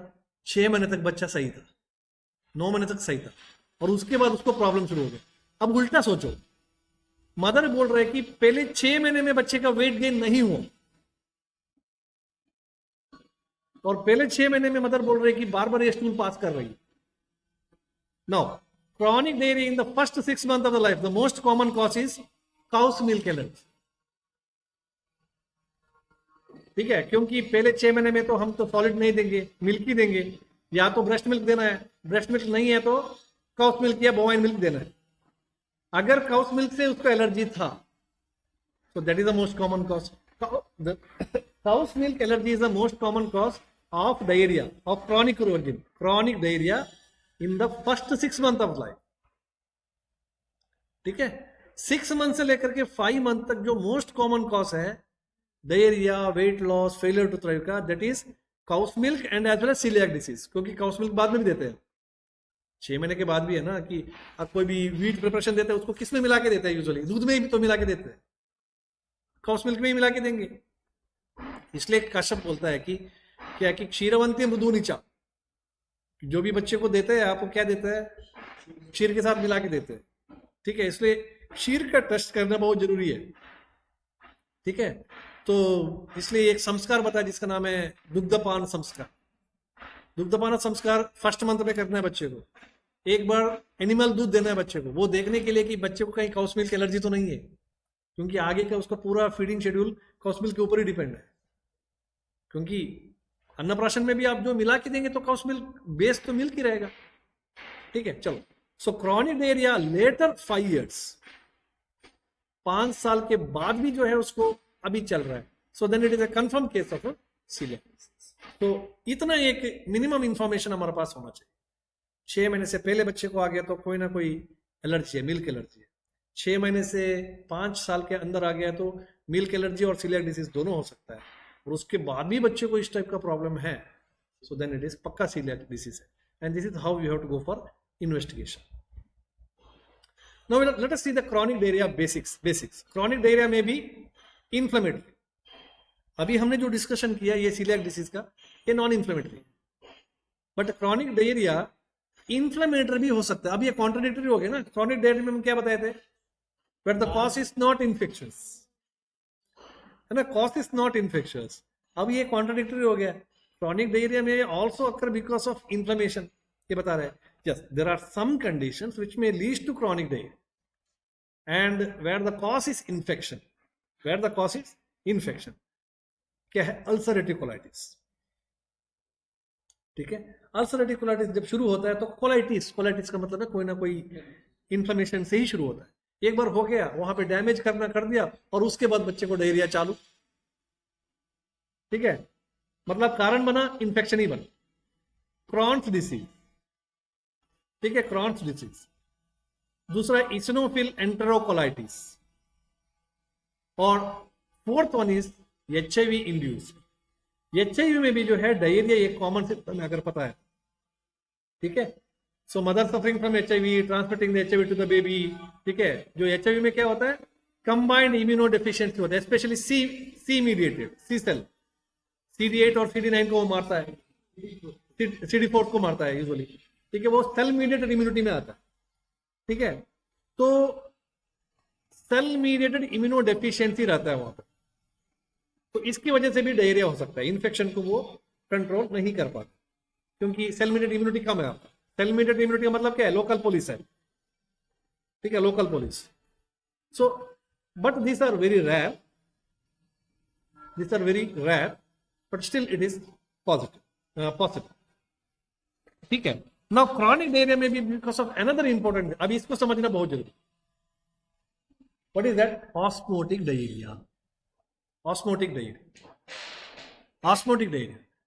6 महीने तक बच्चा सही था, 9 महीने तक सही था, और उसके बाद उसको प्रॉब्लम शुरू हो गई। अब उल्टा सोचो, मदर बोल रहे कि पहले 6 महीने में बच्चे का वेट गेन नहीं हुआ, और पहले 6 महीने में मदर बोल रही कि बार बार ये स्टूल पास कर रही है। Now chronic diarrhoea in the first 6 months of the life, the most common cause is cow's milk allergy, ठीक है, क्योंकि पहले 6 महीने में तो हम तो सॉलिड नहीं देंगे, मिल्क ही देंगे, या तो ब्रेस्ट मिल्क देना है, ब्रेस्ट मिल्क नहीं है तो काउस मिल्क या बोवाइन मिल्क देना है। अगर काउस मिल्क से उसको एलर्जी था तो that is the most common cause. Cows milk allergy is the most common cause of diarrhoea of chronic origin, chronic diarrhoea in the first 6 months of life, ठीक है। 6 months से लेकर के 5 months तक जो मोस्ट कॉमन कॉज है diarrhoea, weight loss, failure to thrive का, that is cow's milk and as well as coeliac disease, क्योंकि काउस मिल्क बाद में भी देते हैं, 6 महीने के बाद भी है ना, कि आप कोई भी वीट प्रिपरेशन देते हैं उसको किस में मिला के देते हैं, यूजुअली दूध में ही तो मिला के देते हैं, काउस मिल्क में ही मिला के देंगे। इसलिए कश्यप बोलता है कि क्या कि क्षीरवंती मृदु नीचा, जो भी बच्चे को देते हैं आपको क्या देता है, क्षीर के साथ मिला के देते हैं, ठीक है। इसलिए क्षीर का टेस्ट करना बहुत जरूरी है, ठीक है। तो इसलिए एक संस्कार बताया जिसका नाम है दुग्धपान संस्कार। दुग्धपान संस्कार फर्स्ट मंथ में करना है बच्चे को, एक बार एनिमल दूध देना है बच्चे को, वो देखने के लिए कि बच्चे को कहीं काउस मिल्क एलर्जी तो नहीं है, क्योंकि आगे का उसका पूरा फीडिंग शेड्यूल काउस मिल्क के ऊपर ही डिपेंड है। क्योंकि अन्नप्राशन में भी आप जो मिला के देंगे तो काउस मिल्क बेस तो मिल्क ही रहेगा, ठीक है। चलो, सो क्रॉनिक डायरिया लेटर 5 years, 5 साल के बाद भी जो है उसको अभी चल रहा है, so then it is a confirm case of coeliac disease. तो इतना एक मिनिमम इंफॉर्मेशन हमारे पास होना चाहिए। 6 महीने से पहले बच्चे को आ गया तो कोई ना कोई एलर्जी है, मिल्क एलर्जी है। 6 महीने से 5 साल के अंदर आ गया तो मिल्क एलर्जी और सीलियक डिसीज दोनों हो सकता है। और उसके बाद भी बच्चे को इस टाइप का प्रॉब्लम है, सो देन इट इज पक्का सीलियक डिसीज है। And this is how you have to go for investigation. Now let us see the chronic diarrhea basics. Chronic diarrhea may be inflammatory. अभी हमने जो discussion किया ये celiac disease का, ये non inflammatory. But chronic diarrhoea inflammatory भी हो सकता है। अब ये कॉन्ट्राडिक्टरी हो गया ना। क्रॉनिक डायरिया में हम क्या बताए थे, but the cause is not infectious, है ना, कॉज इज नॉट इन्फेक्शियस। अब ये कॉन्ट्राडिक्टरी हो गया। क्रॉनिक डायरिया में also occur because of inflammation, ये बता रहे हैं। Yes, there are some conditions which may lead to chronic diarrhea, and where the cause is infection. Where the cause is infection. क्या है? Ulcerative colitis. ठीक है, ulcerative colitis जब शुरू होता है तो कोलाइटिस का मतलब है कोई ना कोई इन्फ्लेमेशन से ही शुरू होता है। एक बार हो गया, वहां पे डैमेज करना कर दिया और उसके बाद बच्चे को डायरिया चालू। ठीक है, मतलब कारण बना, इन्फेक्शन ही बना। क्रॉन्स डिसीज, ठीक है, क्रॉन्स डिसीज। दूसरा इसिनोफिल एंटेरोकोलाइटिस, और fourth one is HIV induced. HIV में भी जो है डायरिया एक कॉमन सिम्टम है, अगर पता है। ठीक है, so mother suffering from HIV transmitting the HIV to the baby. ठीक है, जो एचआईवी में क्या होता है, कंबाइंड इम्यूनो डेफिशिएंसी होता है, स्पेशली सी मीडिएटेड, सी सेल, CD8 और CD9 को वो मारता है, CD4 को मारता है यूजुअली। ठीक है, वो सेल मीडिएटेड इम्यूनिटी में आता है। ठीक है, तो सेल मीडिएटेड इम्यूनो डेफिशिएंसी रहता है वहां पर, तो इसकी वजह से भी डायरिया हो सकता है। इन्फेक्शन को वो कंट्रोल नहीं कर पाता क्योंकि सेल मीडिएटेड इम्यूनिटी कम है आपका। सेल मीडिएटेड इम्यूनिटी का मतलब क्या है, लोकल पुलिस है। ठीक है, local police. So but these are very rare, but still it is possible. ठीक है, now chronic diarrhea may be because of another important, अभी इसको समझना बहुत जरूरी। what is that? Osmotic diarrhea,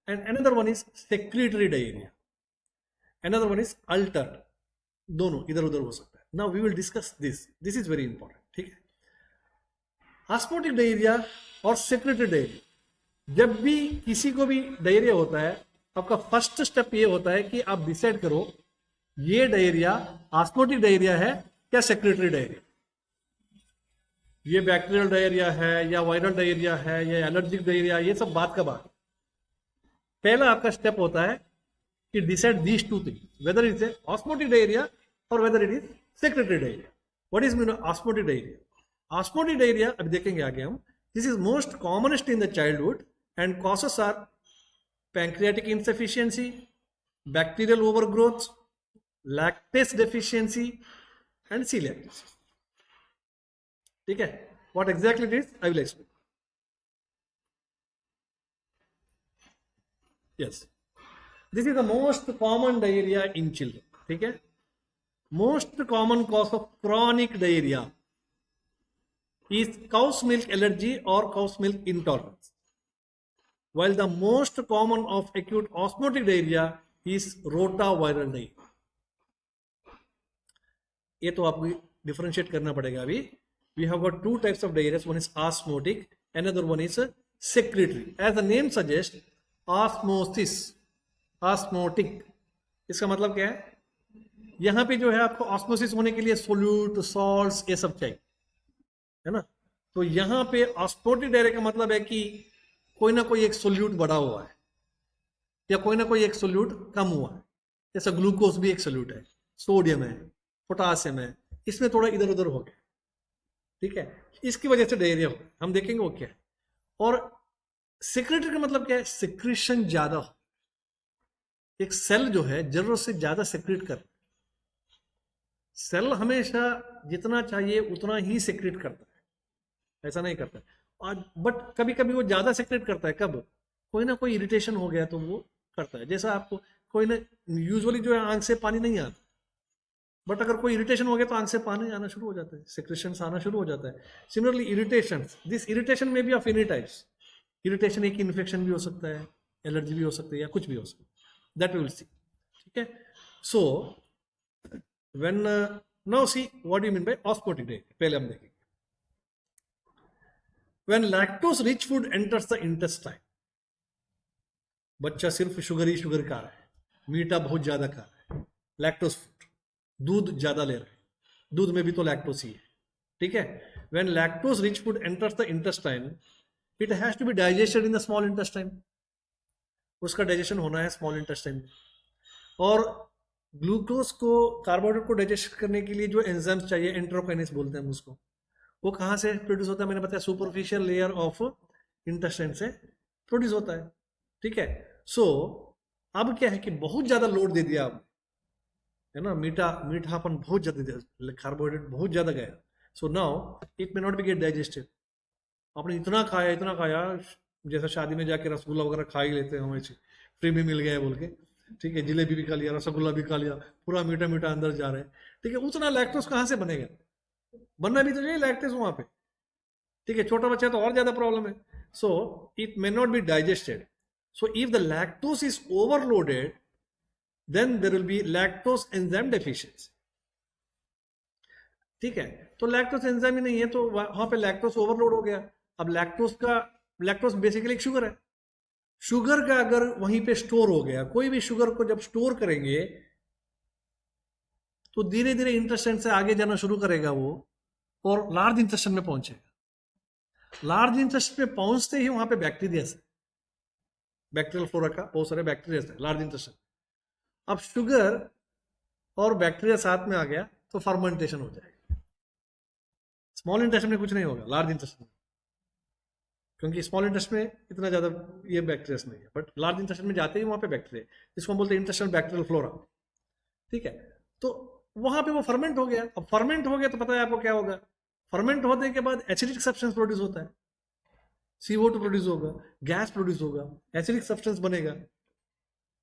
and another one is secretory diarrhea, another one is altered, दोनों इधर उधर हो सकता है। now we will discuss this is very important। ठीक है, ऑस्मोटिक डायरिया और सेक्रेटरी डायरिया, जब भी किसी को भी डायरिया होता है, आपका फर्स्ट स्टेप ये होता है कि आप डिसाइड करो ये डायरिया ऑस्मोटिक डायरिया है या सेक्रेटरी डायरिया, ये बैक्टीरियल डायरिया है या वायरल डायरिया है या एलर्जिक डायरिया, ये सब बात का बात। पहला आपका स्टेप होता है कि decide these two things, whether it is osmotic diarrhoea और whether it is secretory diarrhoea. What is mean osmotic diarrhoea? Osmotic diarrhoea अभी देखेंगे आगे हम। This is most commonest in the childhood and causes are pancreatic insufficiency, bacterial overgrowth, lactase deficiency and coeliac disease. ठीक है, what exactly it is I will explain. Yes, this is the most common diarrhoea in children. ठीक है, most common cause of chronic diarrhoea is cow's milk allergy or cow's milk intolerance, while the most common of acute osmotic diarrhea is rotaviral diarrhea. ये तो आपको differentiate करना पड़ेगा। अभी we have got two types of diarrhea, one is osmotic, another one is secretory. As the name suggests, osmotic, इसका मतलब क्या है, यहां पे जो है आपको ऑस्मोसिस होने के लिए सोल्यूट, सॉल्ट्स, ये सब चाहिए, है ना। तो यहां पे ऑस्मोटिक डायरिया का मतलब है कि कोई ना कोई एक सोल्यूट बढ़ा हुआ है या कोई ना कोई एक सोल्यूट कम हुआ है। जैसा ग्लूकोज भी एक सोल्यूट है, सोडियम है, पोटासियम है, इसमें थोड़ा इधर उधर हो गया। ठीक है, इसकी वजह से डायरिया हो, हम देखेंगे वो क्या है। और सेक्रेटरी का मतलब क्या है, सिक्रीशन ज्यादा हो। एक सेल जो है जरूरत से ज्यादा सेक्रेट कर, सेल हमेशा जितना चाहिए उतना ही सेक्रेट करता है, ऐसा नहीं करता है। बट कभी कभी वो ज्यादा सेक्रेट करता है, कब, कोई ना कोई इरिटेशन हो गया तो वो करता है। जैसा आपको कोई ना, यूजुअली जो है आंख से पानी नहीं आता, बट अगर कोई इरिटेशन हो गया तो आंख से पानी आना शुरू हो जाता है, सेक्रेशन आना शुरू हो जाता है। सिमिलरली इरिटेशन, दिस इरिटेशन में be of any types, irritation एक इन्फेक्शन भी हो सकता है, एलर्जी भी हो सकती है, या कुछ भी हो सकता है, दैट वी विल सी। ठीक है, so when now see what you mean bye osmotic digestion, पहले हम देखेंगे। When lactose rich food enters the intestine, बच्चा सिर्फ शुगर ही शुगर खा रहा है, मीठा बहुत ज्यादा खा रहा है, लैक्टोज फूड, दूध ज्यादा ले रहा है, दूध में भी तो लैक्टोज ही है। ठीक है, when lactose rich food enters the intestine, it has to be digested in the small intestine, उसका डाइजेशन होना है स्मॉल इंटेस्टाइन में। और ग्लूकोज को, कार्बोहाइड्रेट को डाइजेस्ट करने के लिए जो एंजाइम्स चाहिए, एंटेरोकाइनेज बोलते हैं हम उसको, वो कहाँ से प्रोड्यूस होता है? मैंने बताया सुपरफिशियल लेयर ऑफ इंटेस्टाइन से प्रोड्यूस होता है। ठीक है, सो अब क्या है कि बहुत ज्यादा लोड दे दिया आप, है ना, मीठापन बहुत ज्यादा दिया, कार्बोहाइड्रेट बहुत ज्यादा गया, so now it may not be get digested. आपने इतना खाया, जैसा शादी में जाके रसगुल्ला वगैरह खा ही लेते हैं हम, ऐसे फ्री में मिल गया बोल के, ठीक है, जिलेबी भी खा लिया, रसगुल्ला भी खा लिया, पूरा मीठा मीठा अंदर जा रहा है। ठीक है, उतना लैक्टोज कहाँ से बनेगा? बनना भी तो चाहिए लैक्टोज वहां पे। ठीक है, छोटा बच्चा तो और ज्यादा प्रॉब्लम है। So it may not be digested, so if the lactose is overloaded, then there will be lactose enzyme deficiency. ठीक है, तो लैक्टोज एंजाइम ही नहीं है, तो वहां पे लैक्टोज ओवरलोड हो गया। अब लैक्टोज बेसिकली एक शुगर है, शुगर का अगर वहीं पे स्टोर हो गया, कोई भी शुगर को जब स्टोर करेंगे तो धीरे धीरे इंटेस्टाइन से आगे जाना शुरू करेगा वो, और लार्ज इंटेस्टाइन में पहुंचेगा। लार्ज इंटेस्टाइन में पहुंचते ही वहां पे बैक्टीरिया है, बैक्टीरियल फ्लोरा का बहुत सारे बैक्टीरिया है लार्ज इंटेस्टाइन। अब शुगर और बैक्टीरिया साथ में आ गया तो फर्मेंटेशन हो जाएगा। स्मॉल इंटेस्टाइन में कुछ नहीं होगा, लार्ज इंटेस्टाइन में, क्योंकि स्मॉल इंटेस्टाइन में इतना ज्यादा ये बैक्टीरिया नहीं है, बट लार्ज इंटेस्टाइन में जाते ही वहां पे बैक्टीरिया, जिसको हम बोलते हैं इंटेस्टाइनल बैक्टीरियल फ्लोरा। ठीक है, तो वहां पे वो फर्मेंट हो गया। अब फर्मेंट हो गया तो पता है आपको क्या होगा? फर्मेंट होने के बाद एसिडिक सब्सटेंस प्रोड्यूस होता है, CO2 प्रोड्यूस होगा, गैस प्रोड्यूस होगा, एसिडिक सब्सटेंस बनेगा।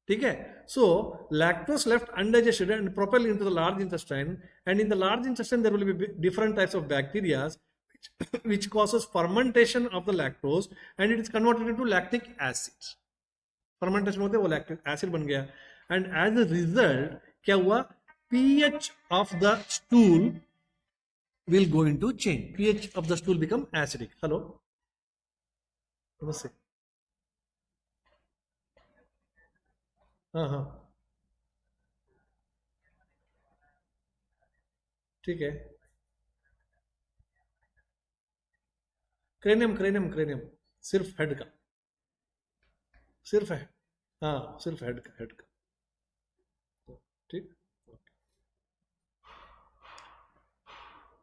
ठीक है, so lactose left undigested and propel into the large intestine, and in the large intestine there will be different types of bacteria which causes fermentation of the lactose and it is converted into lactic acid. fermentation होते वो lactic acid बन गया, and as a result क्या हुआ? pH of the stool will go into change. pH of the stool become acidic. Hello, नमस्ते। हाँ, ठीक है, क्रेनियम सिर्फ हेड का, सिर्फ है, हाँ सिर्फ हेड का। ठीक,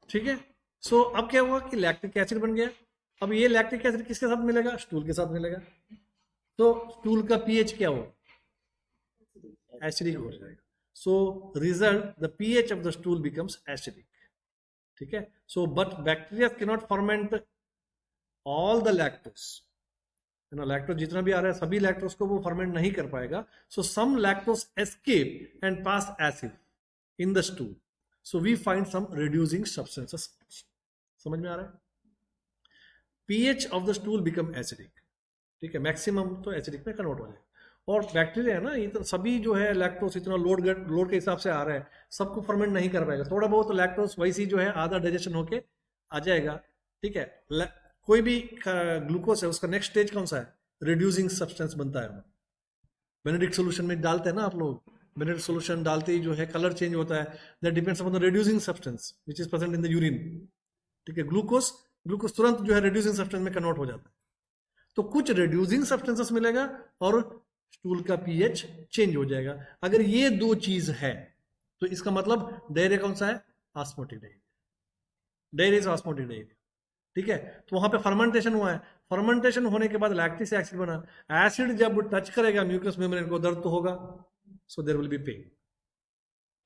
ठीक है, सो अब क्या हुआ कि लैक्टिक एसिड बन गया। अब ये लैक्टिक एसिड किसके साथ मिलेगा? स्टूल के साथ मिलेगा, तो स्टूल का पीएच क्या होगा? एसिडिक हो जाएगा। So result the pH of the stool becomes acidic. ठीक है, so but bacteria can not ferment all the lactose, है ना, लैक्टोज जितना भी आ रहा है सभी लैक्टोज को वो फर्मेंट नहीं कर पाएगा। So some lactose escape and pass acid in the stool, so we find some reducing substances. समझ में आ रहा है? PH of the stool become acidic. ठीक है, मैक्सिमम तो एसिडिक में कन्वर्ट हो जाएगा। और बैक्टीरिया है ना, ये तो सभी जो है लैक्टोज इतना लोड के हिसाब से आ रहा है, सबको फर्मेंट नहीं कर पाएगा। थोड़ा बहुत लैक्टोज वैसी जो है आधा डाइजेशन होके आ जाएगा। ठीक है, कोई भी ग्लूकोज है उसका नेक्स्ट स्टेज कौन सा है? रिड्यूसिंग सब्सटेंस बनता है। बेनेडिक्ट सोल्यूशन में डालते हैं ना आप लोग, बेनेडिक्ट सोल्यूशन डालते ही जो है कलर चेंज होता है, that depends upon the reducing substance which is present in the urine. ठीक है, ग्लूकोज तुरंत जो है रिड्यूसिंग सब्सटेंस में कन्वर्ट हो जाता है। तो कुछ रिड्यूसिंग सब्सटेंसेस मिलेगा और स्टूल का पीएच चेंज हो जाएगा। अगर ये दो चीज है तो इसका मतलब डायरिया कौन सा है? Osmotic diarrhoea. Diarrhoea is osmotic diarrhoea. ठीक है, तो वहां पे फर्मेंटेशन हुआ है, फर्मेंटेशन होने के बाद लैक्टिक एसिड बना। एसिड जब टच करेगा म्यूकस मेम्ब्रेन को दर्द तो होगा, so there will be pain.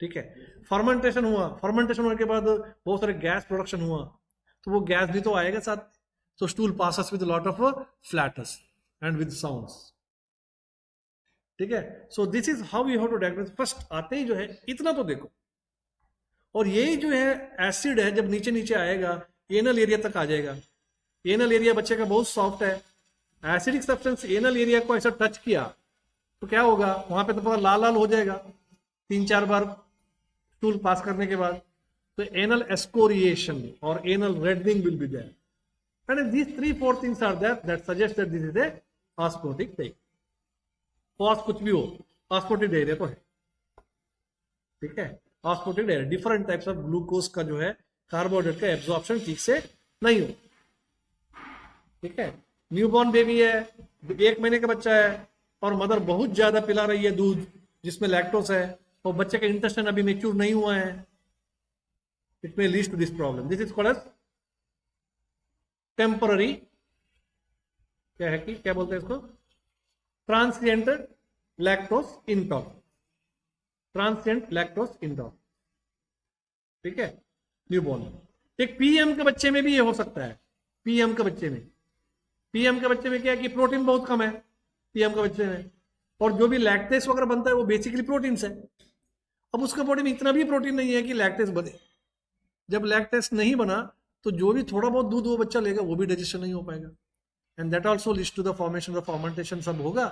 ठीक है, फर्मेंटेशन हुआ, फर्मेंटेशन होने के बाद बहुत सारे गैस प्रोडक्शन हुआ, तो वो गैस भी तो आएगा साथ। तो stool passes with lot of flatus and with sounds. ठीक है, so this is how you have to diagnose. First आते ही जो है इतना तो देखो, और ये जो है एसिड है जब नीचे नीचे आएगा एनल एरिया तक आ जाएगा। एनल एरिया बच्चे का बहुत सॉफ्ट है, एसिडिक सब्सटेंस एनल एरिया को ऐसा टच किया तो क्या होगा, वहां पे तो पूरा लाल लाल हो जाएगा 3-4 बार स्टूल पास करने के बाद. तो एनल एस्कोरिएशन और anal reddening will be there. And these 3-4 things are there that suggest that this is a osmotic diarrhea. Pos कुछ भी हो, osmotic diarrhea तो है. ठीक है, osmotic diarrhea, different types of glucose का जो है कार्बोहाइड्रेट का एब्जॉर्प्शन ठीक से नहीं हो. ठीक है, न्यूबॉर्न बेबी है, 1 महीने का बच्चा है और मदर बहुत ज्यादा पिला रही है दूध जिसमें लैक्टोस है और बच्चे का इंटेस्टाइन अभी मेच्योर नहीं हुआ है. It may lead to this problem. This is called as temporary, क्या है कि क्या बोलते हैं इसको, transient lactose intolerance. Transient lactose intolerance. ठीक है, न्यूबॉर्न में. एक पीएम के बच्चे में भी ये हो सकता है. पीएम के बच्चे में, पीएम के बच्चे में क्या है कि प्रोटीन बहुत कम है पीएम के बच्चे में, और जो भी लैक्टेस वगैरह बनता है वो बेसिकली प्रोटीन है. अब उसके बॉडी में इतना भी प्रोटीन नहीं है कि लैक्टेस बने. जब लैक्टेस नहीं बना तो जो भी थोड़ा बहुत दूध वो बच्चा लेगा वो भी डाइजेशन नहीं हो पाएगा. And that also leads to the formation of fermentation सब होगा,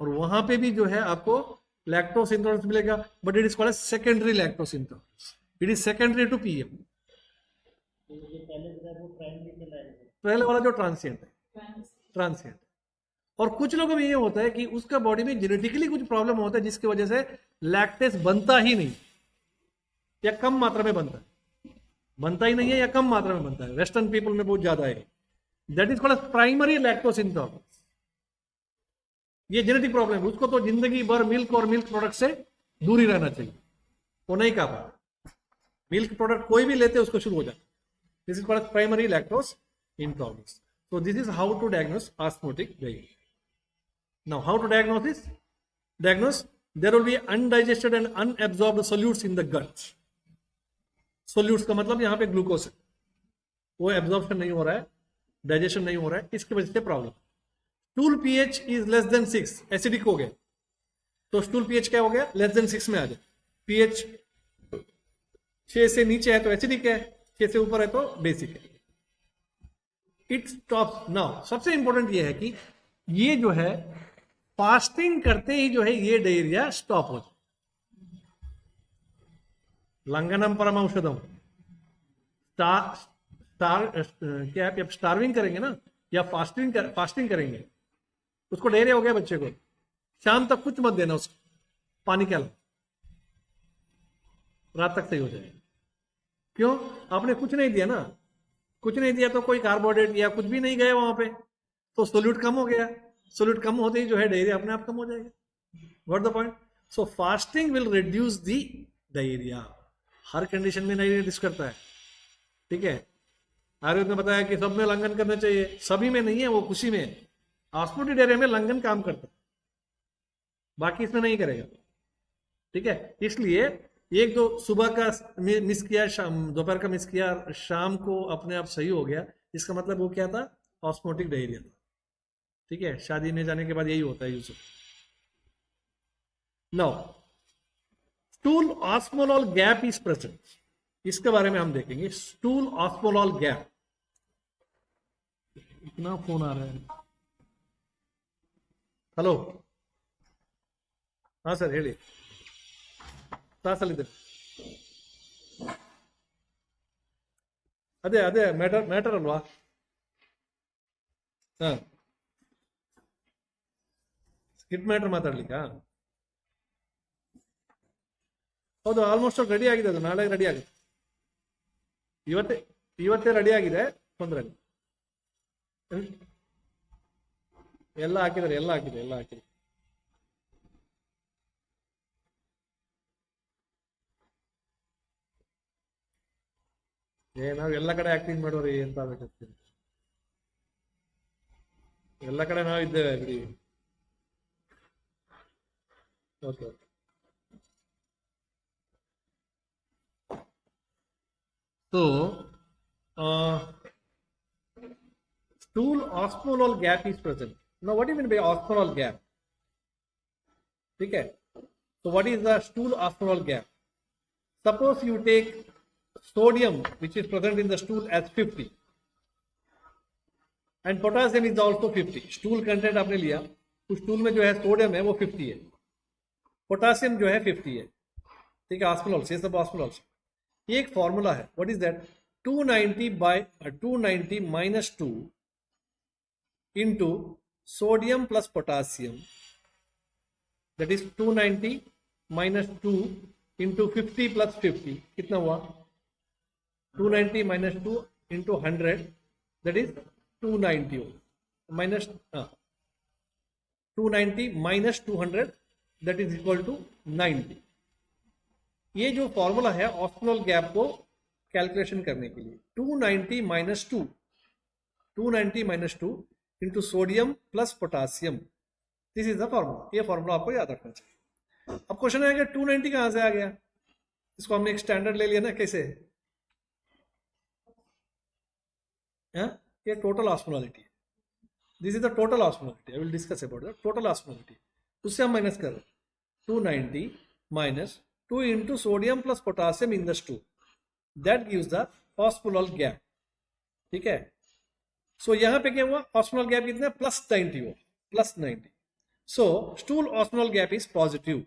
और वहां पे भी जो है आपको लैक्टोस इंटॉलरेंस मिलेगा. But it is called secondary lactose intolerance. It is secondary to PM. पहले वाला जो ट्रांसिएंट है, ट्रांसिएंट. और कुछ लोगों में ये होता है कि उसका बॉडी में जेनेटिकली कुछ प्रॉब्लम होता है जिसकी वजह से लैक्टेस बनता ही नहीं या कम मात्रा में बनता है. बनता ही नहीं है या कम मात्रा में बनता है. वेस्टर्न पीपल में बहुत ज्यादा है. That is called primary lactose intolerance. ये जेनेटिक प्रॉब्लम है. उसको तो जिंदगी भर मिल्क और मिल्क प्रोडक्ट से दूर ही रहना चाहिए. वो नहीं खा पाता. मिल्क प्रोडक्ट कोई भी लेते उसको शुरू हो जाता. This is called primary lactose intolerance. So this is how to diagnose osmotic diarrhea. Now how to diagnose this? Diagnose, there will be undigested and unabsorbed solutes in the gut. Solutes का मतलब यहाँ पे glucose है, वो absorption नहीं हो रहा है, डाइजेशन नहीं हो रहा है, इसकी वजह से problem. Stool pH is less than 6, acidic हो गया तो स्टूल पीएच क्या हो गया, लेस देन 6 में आ जाए. पीएच 6 से नीचे है तो एसिडिक है, 6 से ऊपर है तो बेसिक है. It stops. नाउ सबसे इंपॉर्टेंट ये है कि ये जो है फास्टिंग करते ही जो है ये डायरिया स्टॉप हो जाए. लंघनम परम औषधम. क्या है, स्टार्विंग करेंगे ना या फास्टिंग करेंगे, उसको डायरिया हो गया बच्चे को, शाम तक कुछ मत देना उसको, पानी के अलावा, रात तक सही हो जाएगा. क्यों, आपने कुछ नहीं दिया ना, कुछ नहीं दिया तो कोई कार्बोहाइड्रेट या कुछ भी नहीं गया वहां पे, तो सोल्यूट कम हो गया. सोल्यूट कम होते ही जो है डायरिया अपने आप कम हो जाएगा. What the point? So fasting will reduce the diarrhoea. Her condition में डायरिया रिड्यूस करता है. ठीक है, आयुर्वेद ने बताया कि सब में लंघन करना चाहिए, सभी में नहीं है, वो खुशी में है. ऑस्मोटिक डायरिया में लंघन काम करता है, बाकी इसमें नहीं करेगा. ठीक है, इसलिए एक दो सुबह का मिस किया, दोपहर का मिस किया, शाम को अपने आप सही हो गया, इसका मतलब वो क्या था, ऑस्मोटिक डायरिया था. ठीक है, शादी में जाने के बाद यही होता है usually. Now stool osmolal gap is present. इसके बारे में हम देखेंगे. Stool osmolal gap. इतना फोन आ रहा है. हेलो, हाँ सर ಹೇಳಿ. ಕ್ಲಾಸಲ್ಲಿದೆ. ಅದೇ ಅದೇ ಮ್ಯಾಟರ್ ಅಲ್ವಾ. ಹಾ, ಸ್ಕಿಟ್ ಮ್ಯಾಟರ್ ಮಾತಾಡ್ಲಿಕ್ಕಾ? ಹೌದು, ಆಲ್ಮೋಸ್ಟ್ ರೆಡಿ ಆಗಿದೆ, ಅದು ನಾಳೆ ರೆಡಿ ಆಗುತ್ತೆ. ಇವತ್ತೇ ರೆಡಿ ಆಗಿದೆ, ತೊಂದರೆ ಇಲ್ಲ. ಎಲ್ಲ ಹಾಕಿದ್ದಾರೆ. ನಾವ್ ಎಲ್ಲ ಕಡೆ ಆಕ್ಟಿಂಗ್ ಮಾಡೋರಿ ಅಂತ ಆಗ್ಬೇಕಂತೀನಿ. ಎಲ್ಲ ಕಡೆ ನಾವು ಇದ್ದೇವೆ ಬಿಡಿ. Okay. So stool osmolar gap is present. Now what do you mean by osmolar gap? Okay, so what is the stool osmolar gap? Suppose you take sodium which is present in the stool as 50, and potassium is also 50। Stool content आपने लिया, उस stool में जो है sodium है वो 50 है, potassium जो है 50 है, ठीक है, ऑस्मोलॉल्स, ये सब ऑस्मोलॉल्स। ये एक फॉर्मूला है, what is that, 290 minus 2 into sodium plus potassium, that is 290 minus 2 into 50 plus 50, कितना हुआ, 290 minus 2 into 100, that is 290 minus 290 minus 200, that is equal to 90। ये जो फॉर्मूला है ऑस्मोल गैप को कैलकुलेशन करने के लिए, 290 minus 2, 290 minus 2 into sodium plus potassium, this is the formula. ये फॉर्मूला आपको याद रखना चाहिए। अब क्वेश्चन आएगा 290 कहां से आ गया, इसको हमने एक स्टैंडर्ड ले लिया ना, कैसे है, ये टोटल ऑस्मोलैरिटी है, this is the total osmolarity, I will discuss about the total osmolarity. उससे हम माइनस कर रहे हैं, 290 minus 2 into sodium plus potassium in the stool, that gives the osmolar gap, ठीक है। सो यहां पे क्या हुआ, ऑस्मोलर गैप कितना, प्लस 90 हुआ, plus 90। So stool osmolar gap is positive,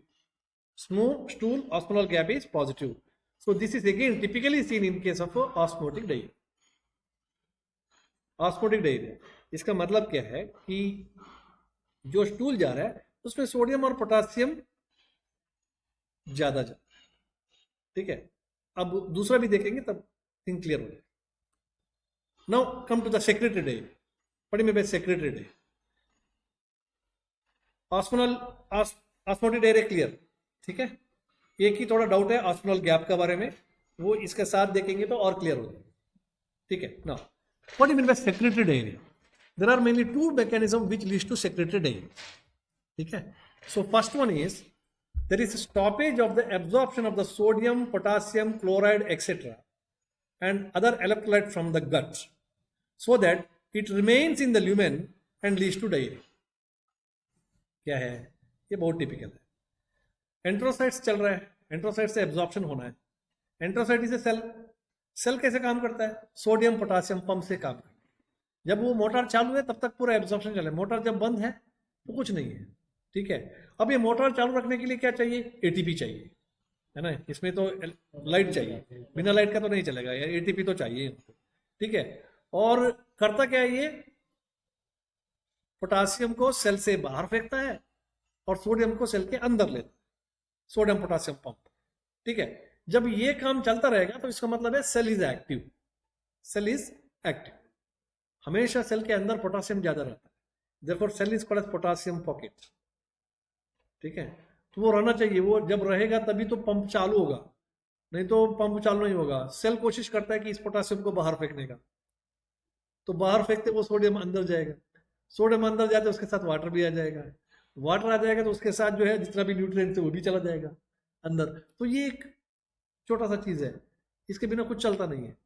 stool osmolar gap is positive. So this is again typically seen in case of osmotic diarrhea. Osmotic diarrhea, इसका मतलब क्या है कि जो स्टूल जा रहा है उसमें सोडियम और पोटासियम ज्यादा जाता है, ठीक है। अब दूसरा भी देखेंगे तब थिंग क्लियर हो जाए। Now come to the secretory diarrhoea, पढ़ी में secretory diarrhoea, osmotic diarrhoea clear, ठीक है। एक ही थोड़ा डाउट है ऑस्मोल गैप के बारे में, वो इसके साथ देखेंगे तो और क्लियर हो जाएगा, ठीक है। Now what you mean by secretory diarrhoea, there are mainly two mechanism which leads to secretory diarrhoea, ठीक है। So first one is there is stoppage of the absorption of the sodium, potassium, chloride etcetera and other electrolyte from the gut so that it remains in the lumen and leads to diarrhoea. क्या है ये, बहुत typical है। एंट्रोसाइट्स चल रहा है, एंट्रोसाइट से absorption होना है। एंट्रोसाइट इज ए सेल, सेल कैसे काम करता है, सोडियम पोटासियम पंप से काम करता है। जब वो मोटर चालू है तब तक पूरा एब्जॉर्प्शन चल रहा है, मोटर जब बंद है तो कुछ नहीं है, ठीक है। अब ये मोटर चालू रखने के लिए क्या चाहिए, एटीपी चाहिए, है ना, इसमें तो लाइट चाहिए, बिना लाइट का तो नहीं चलेगा, एटीपी तो चाहिए, ठीक है। और करता क्या है ये, पोटासियम को सेल से बाहर फेंकता है और सोडियम को सेल के अंदर लेता है, सोडियम पोटासियम पंप, ठीक है। जब ये काम चलता रहेगा तो इसका मतलब है cell is active, cell is active. हमेशा सेल के अंदर पोटासियम ज्यादा रहता है, therefore cell is called as potassium pocket, ठीक है। तो वो रहना चाहिए, वो जब रहेगा तभी तो पंप चालू होगा, नहीं तो पंप चालू नहीं होगा। सेल कोशिश करता है कि इस पोटासियम को बाहर फेंकने का, तो बाहर फेंकते वो सोडियम अंदर जाएगा, सोडियम अंदर जाते उसके साथ वाटर भी आ जाएगा, वाटर आ जाएगा तो उसके साथ जो है जितना भी न्यूट्रिएंट्स है वो भी चला जाएगा अंदर। तो ये एक छोटा सा चीज है, इसके बिना कुछ चलता नहीं है।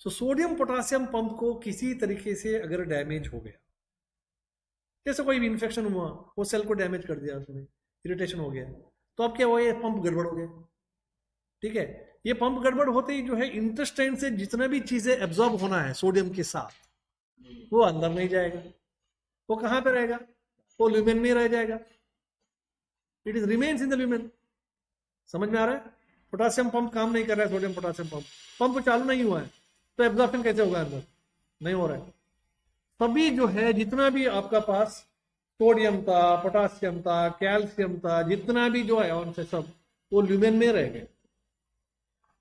सो सोडियम पोटासियम पंप को किसी तरीके से अगर डैमेज हो गया, जैसे कोई भी इन्फेक्शन हुआ, वो सेल को डैमेज कर दिया, उसमें इरिटेशन हो गया, तो अब क्या हुआ, ये पंप गड़बड़ हो गया, ठीक है। ये पंप गड़बड़ होते ही जो है इंटेस्टाइन से जितना भी चीजें एब्जॉर्ब होना है सोडियम के साथ, वो अंदर नहीं जाएगा, वो कहां पे रहेगा, वो ल्यूमेन में रह जाएगा, it is remains in the lumen. समझ में आ रहा है, पोटासियम पंप काम नहीं कर रहा है, सोडियम पोटासियम पंप चालू नहीं हुआ है, तो एब्जॉर्प्शन कैसे होगा, अंदर नहीं हो रहा है। तभी जो है जितना भी आपका पास सोडियम था, पोटासियम था, कैल्शियम था, जितना भी जो है उनसे सब वो ल्यूमेन में रह गए।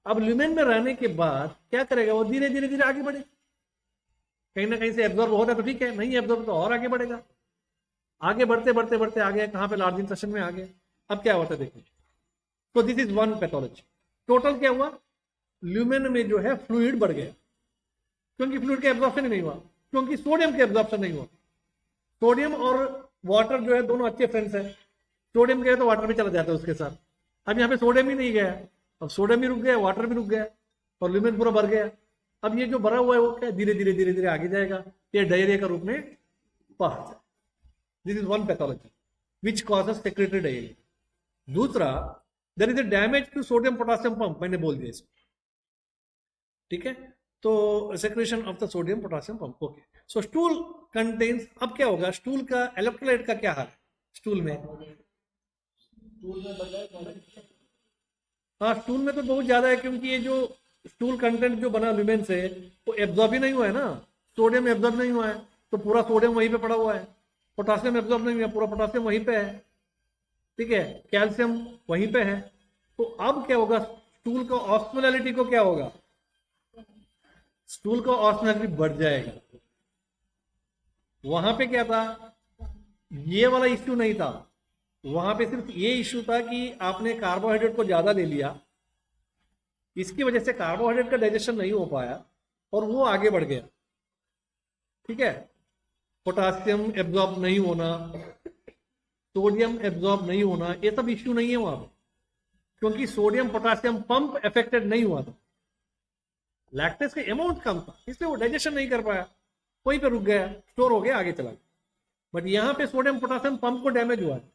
अब ल्यूमेन में रहने के बाद क्या करेगा, वो धीरे धीरे धीरे आगे बढ़े, कहीं ना कहीं से एब्जॉर्ब होता है तो ठीक है, नहीं एब्जॉर्ब तो और आगे बढ़ेगा, आगे बढ़ते बढ़ते बढ़ते आ गया कहां पे, लार्ज इंटेस्टाइन में आ गया। अब क्या होता है देखिए, तो this is one pathology. Total क्या हुआ, ल्यूमेन में जो है फ्लूइड बढ़ गया, क्योंकि फ्लूइड का एब्जॉर्प्शन नहीं हुआ, क्योंकि सोडियम का एब्जॉर्प्शन नहीं हुआ। सोडियम और वाटर जो है दोनों अच्छे फ्रेंड्स है, सोडियम गया तो वाटर भी चला जाता है उसके साथ। अब यहाँ पे सोडियम ही नहीं गया, अब सोडियम भी रुक गया, वाटर भी रुक गया और ल्यूमेन पूरा भर गया। अब ये जो भरा हुआ है वो क्या, धीरे धीरे धीरे धीरे आगे जाएगा, ये डायरिया का रूप में बाहर जाए। This is one pathology which causes secretory diarrhoea. दूसरा, there is a damage to sodium potassium pump, मैंने बोल दिया इसको, ठीक है। तो secretion of the sodium potassium pump, okay. So stool contains, अब क्या होगा, स्टूल का इलेक्ट्रोलाइट का क्या हाल है स्टूल में? स्टूल में बदला है product। हाँ, स्टूल में तो बहुत ज्यादा है, क्योंकि ये जो स्टूल कंटेंट जो बना ल्यूमेन से, वो एब्जॉर्ब ही नहीं हुआ है ना, सोडियम एब्जॉर्ब नहीं हुआ है, तो पूरा सोडियम वहीं पे पड़ा हुआ है। पोटासियम एब्जॉर्ब नहीं हुआ, पूरा पोटासियम वहीं पे है, ठीक है। कैल्शियम वहीं पे है। तो अब क्या होगा, स्टूल का ऑस्मोलैलिटी को क्या होगा, स्टूल का ऑस्मोलैलिटी बढ़ जाएगा। वहां पे क्या था, ये वाला इश्यू नहीं था, वहां पे सिर्फ ये इश्यू था कि आपने कार्बोहाइड्रेट को ज्यादा ले लिया, इसकी वजह से कार्बोहाइड्रेट का डाइजेशन नहीं हो पाया और वो आगे बढ़ गया, ठीक है। पोटासियम एब्जॉर्ब नहीं होना, सोडियम एब्जॉर्ब नहीं होना, ये सब इश्यू नहीं है वहां पे, क्योंकि सोडियम पोटासियम पंप अफेक्टेड नहीं हुआ था। लैक्टेज का अमाउंट कम था, इसलिए वो डाइजेशन नहीं कर पाया, वहीं पे रुक गया, स्टोर हो गया, आगे चला गया। बट यहाँ पे सोडियम पोटासियम पंप को डैमेज हुआ है,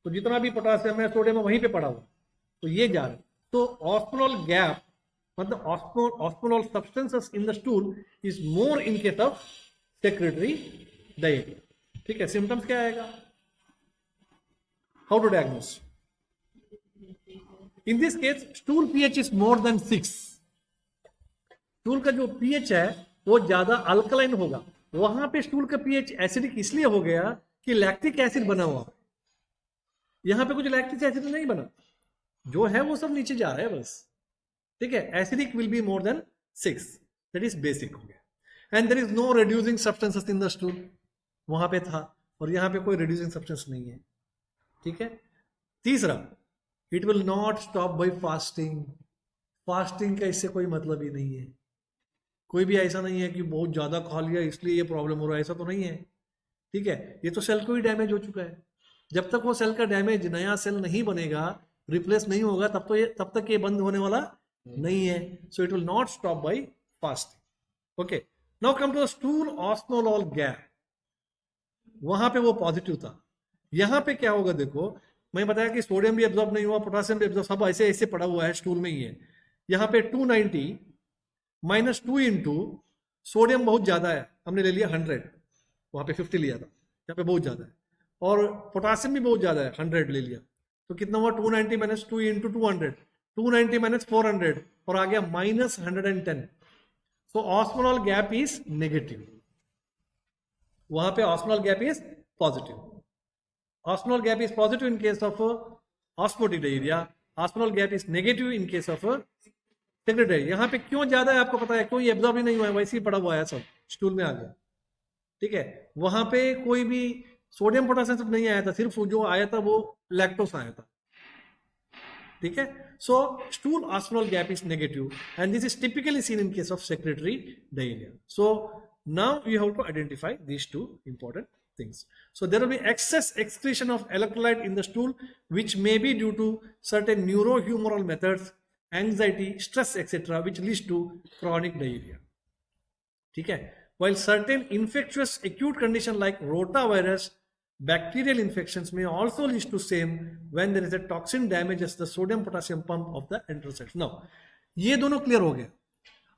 तो जितना भी पोटासियम है सोडियम है वहीं पे पड़ा हुआ, तो ये जा रहा है। तो ऑस्मोल गैप, मतलब osmol substances in the stool is more in case of secretory diarrhoea, ठीक है। सिम्टम्स क्या आएगा, how to diagnose? In this case stool pH is more than 6, stool का जो पीएच है वो ज्यादा अल्कलाइन होगा। वहां पे स्टूल का पीएच एसिडिक इसलिए हो गया कि लैक्टिक एसिड बना हुआ, यहां पे कुछ लैक्टिक एसिड नहीं बना, जो है वो सब नीचे जा रहा है बस, ठीक है। Acidic will be more than 6, that is basic हो गया। And there is no reducing substances in the stool, वहां पे था और यहां पे कोई रिड्यूसिंग सब्सटेंस नहीं है, ठीक है। तीसरा, it will not stop by fasting, fasting का इससे कोई मतलब ही नहीं है। कोई भी ऐसा नहीं है कि बहुत ज्यादा खा लिया इसलिए ये प्रॉब्लम हो रहा है, ऐसा तो नहीं है, ठीक है। ये तो सेल को ही डैमेज हो चुका है, जब तक वो सेल का डैमेज, नया सेल नहीं बनेगा, रिप्लेस नहीं होगा, तब तक ये बंद होने वाला नहीं है। So it will not stop by fasting, okay. Now come to the stool osmolal gap, वहां पे वो पॉजिटिव था, यहां पे क्या होगा, देखो मैं बताया कि सोडियम भी एब्जॉर्ब नहीं हुआ, पोटासियम भी एब्जॉर्ब, सब ऐसे ऐसे पड़ा हुआ है स्टूल में ही है। यहाँ पे 290 माइनस 2 इंटू सोडियम बहुत ज्यादा है, हमने ले लिया 100, वहां पे 50 लिया था, यहाँ पे बहुत ज्यादा है, और पोटासियम भी बहुत ज्यादा है, 100 ले लिया, तो कितना हुआ 290 माइनस 2 इंटू 200, 290 माइनस 400 और आ गया minus 110। So osmolal gap is negative, वहां पे osmolal gap is positive. Osmolar gap is positive in case of osmotic diarrhea. Osmolar gap is negative in case of secretory diarrhea. यहाँ पे क्यों ज्यादा है आपको पता है, कोई एब्जॉर्ब ही नहीं हुआ है, वैसे ही पड़ा हुआ है, सब स्टूल में आ गया, ठीक है। वहां पे कोई भी सोडियम पोटासियम सब नहीं आया था, सिर्फ जो आया था वो लैक्टोस आया था, ठीक है। So stool osmolal gap is negative and this is typically seen in case of secretory diarrhoea. So now you have to identify these two important things. So there will be excess excretion of electrolyte in the stool, which may be due to certain neurohumoral methods, anxiety, stress, etc., which leads to chronic diarrhea. ठीक है. While certain infectious acute condition like rotavirus, bacterial infections may also lead to same when there is a toxin damages the sodium potassium pump of the enterocytes. Now, ये दोनों clear हो गया.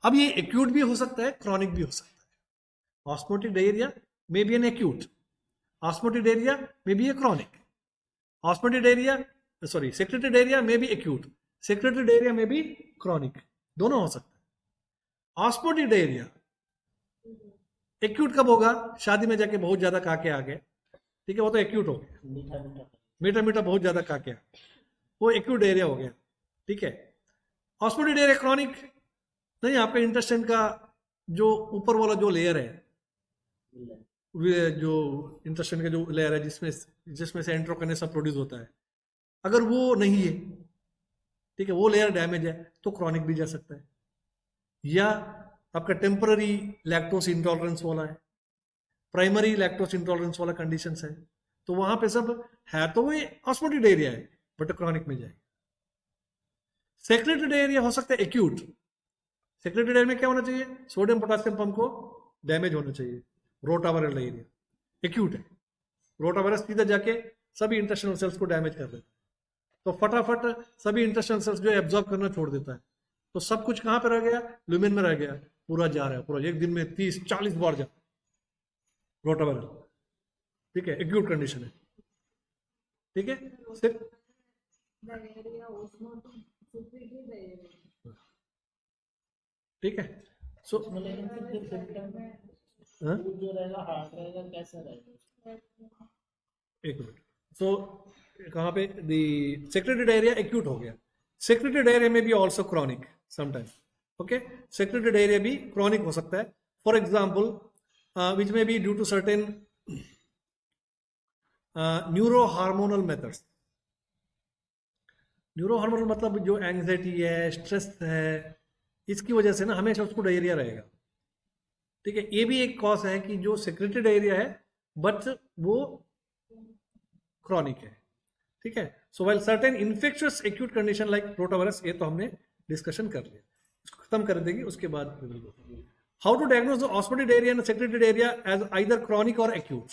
अब ये acute भी हो सकता है, chronic भी हो सकता है. Osmotic diarrhea may be an acute. Osmotic diarrhea may be a chronic. Osmotic diarrhea, secretory diarrhea may be acute. Secretory diarrhea may be chronic. दोनों हो सकता है. Osmotic diarrhea एक्यूट कब होगा? शादी में जाके बहुत ज्यादा खा के आ गए, ठीक है, वो तो एक्यूट हो गया. मीठा मीठा बहुत ज्यादा खा के, वो एक्यूट डायरिया हो गया, ठीक है. ऑस्मोटिक डायरिया क्रॉनिक नहीं, आपका इंटेस्टाइन का जो ऊपर वाला जो लेयर है, जो इंटेस्टाइन का जो लेयर है जिसमें से एंट्रोकिन सब प्रोड्यूस होता है, अगर वो नहीं है, ठीक है, वो लेयर डैमेज है तो क्रॉनिक भी जा सकता है. या आपका टेम्पररी लैक्टोस इंटॉलरेंस वाला है, प्राइमरी लैक्टोस इंटॉलरेंस वाला कंडीशन है, तो वहां पे सब है, तो वो ऑस्मोटिक डायरिया है बट क्रॉनिक में जाएगा. सेक्रेटरी डायरिया हो सकता है एक्यूट. सेक्रेटरी डायरिया में क्या होना चाहिए? सोडियम पोटेशियम पंप को डैमेज होना चाहिए. रोटावायरल डायरिया एक्यूट है. रोटावायरस सीधा जाके सभी इंटेस्टाइनल सेल्स को डैमेज कर देता है, तो फटाफट सभी इंटेस्टाइनल सेल्स जो एब्जॉर्ब करना छोड़ देता है, तो सब कुछ कहाँ पे रह गया, ल्यूमेन में रह गया, पूरा जा रहा है, पूरा एक दिन में 30-40 बार जा रोटावायरल, ठीक है, एक्यूट कंडीशन है, ठीक है। सिर्फ ठीक है, सो उसमें लेकिन फिर सिम्टम हाँ? दूध जो रहेगा हार्ड रहेगा, कैसा रहेगा? एक मिनट, सो कहाँ पे दी सेक्रेटरी डायरिया एक्यूट हो गया, सेक्रेटरी डायरिया में भी also chronic sometime, okay, secretory diarrhoea भी क्रॉनिक हो सकता है, फॉर एग्जाम्पल विच में be due to certain neuro hormonal methods. Neuro hormonal मतलब जो एंग्जाइटी है, स्ट्रेस है, इसकी वजह से ना हमेशा उसको डायरिया रहेगा, ठीक है। ये भी एक कॉज है कि जो सेक्रेटरी डायरिया है बट वो क्रॉनिक है, ठीक है। So well certain infectious acute condition like rotavirus, ये तो हमने डिस्कशन कर लिया, इसको खत्म कर देंगे, उसके बाद how to diagnose the osmotic diarrhoea and secretory diarrhoea as either chronic और एक्यूट,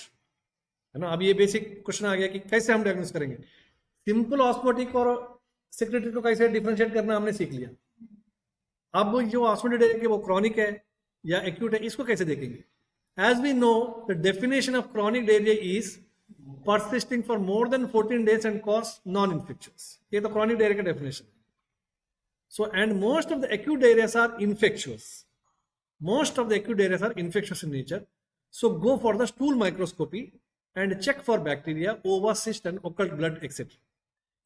है ना। अब ये बेसिक क्वेश्चन आ गया कि कैसे हम डायग्नोज करेंगे। सिंपल ऑस्मोटिक और सेक्रेटरी को कैसे डिफरेंशिएट करना हमने सीख लिया, अब जो ऑस्मोटिक डायरिया वो क्रॉनिक है या एक्यूट है, इसको कैसे देखेंगे। As we know the definition of chronic diarrhoea is persisting for more than 14 days and cause non-infectious, ये तो क्रॉनिक डायरिया का डेफिनेशन है। So and most of the acute diarrhoeas are infectious, most of the acute diarrhea are infectious in nature, so go for the stool microscopy and check for bacteria, ova, cyst and occult blood, etc.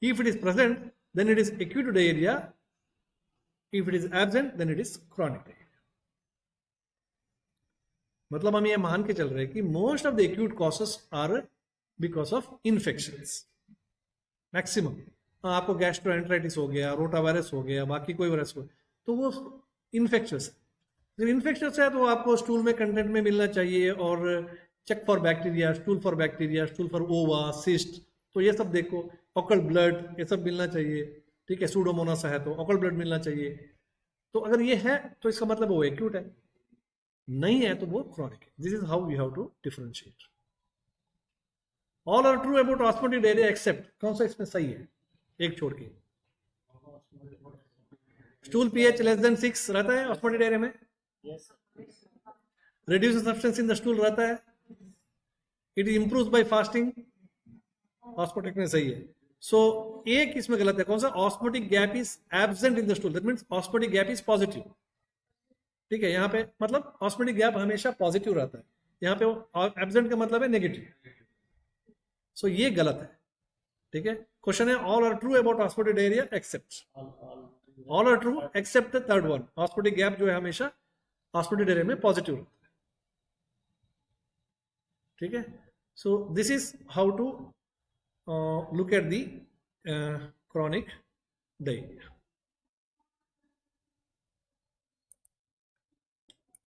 If it is present, then it is acute diarrhea. If it is absent, then it is chronic diarrhea. मतलब हम ये मान के चल रहे हैं कि most of the acute causes are because of infections, maximum. आपको गैस्ट्रोएंटेराइटिस हो गया, रोटावायरस हो गया, बाकी कोई वायरस हो, तो वो इन्फेक्शियस है। जब इन्फेक्शियस है तो आपको स्टूल में कंटेंट में मिलना चाहिए, और check for bacteria, stool for bacteria, stool for ova, cyst, तो ये सब देखो, ऑकल्ट ब्लड, ये सब मिलना चाहिए, ठीक है। सूडोमोनास है तो ऑकल्ट ब्लड मिलना चाहिए। तो अगर ये है तो इसका मतलब वो एक्यूट है, नहीं है तो वो क्रॉनिक है। This is how we have to differentiate. All are true about osmotic diarrhoea except, कौन सा इसमें सही है, एक छोड़ के। स्टूल पीएच लेस देन 6 रहता है ऑस्मोटिक डायरिया में, Yes, sir. reduces substance in the stool रहता है, it improves by fasting, osmotic में सही है। सो एक इसमें गलत है, कौन सा, osmotic gap is absent in the stool, that means osmotic gap is positive, ठीक है। यहाँ पे मतलब ऑस्मोटिक गैप हमेशा पॉजिटिव रहता है, यहाँ पे एब्सेंट का मतलब है नेगेटिव, सो ये गलत है, ठीक है। क्वेश्चन है all are true about osmotic diarrhoea except, all are true except the third one, osmotic gap जो है हमेशा ऑस्मोटिक डायरिया में पॉजिटिव रहता है, ठीक है। So this is how to look at the chronic diarrhoea.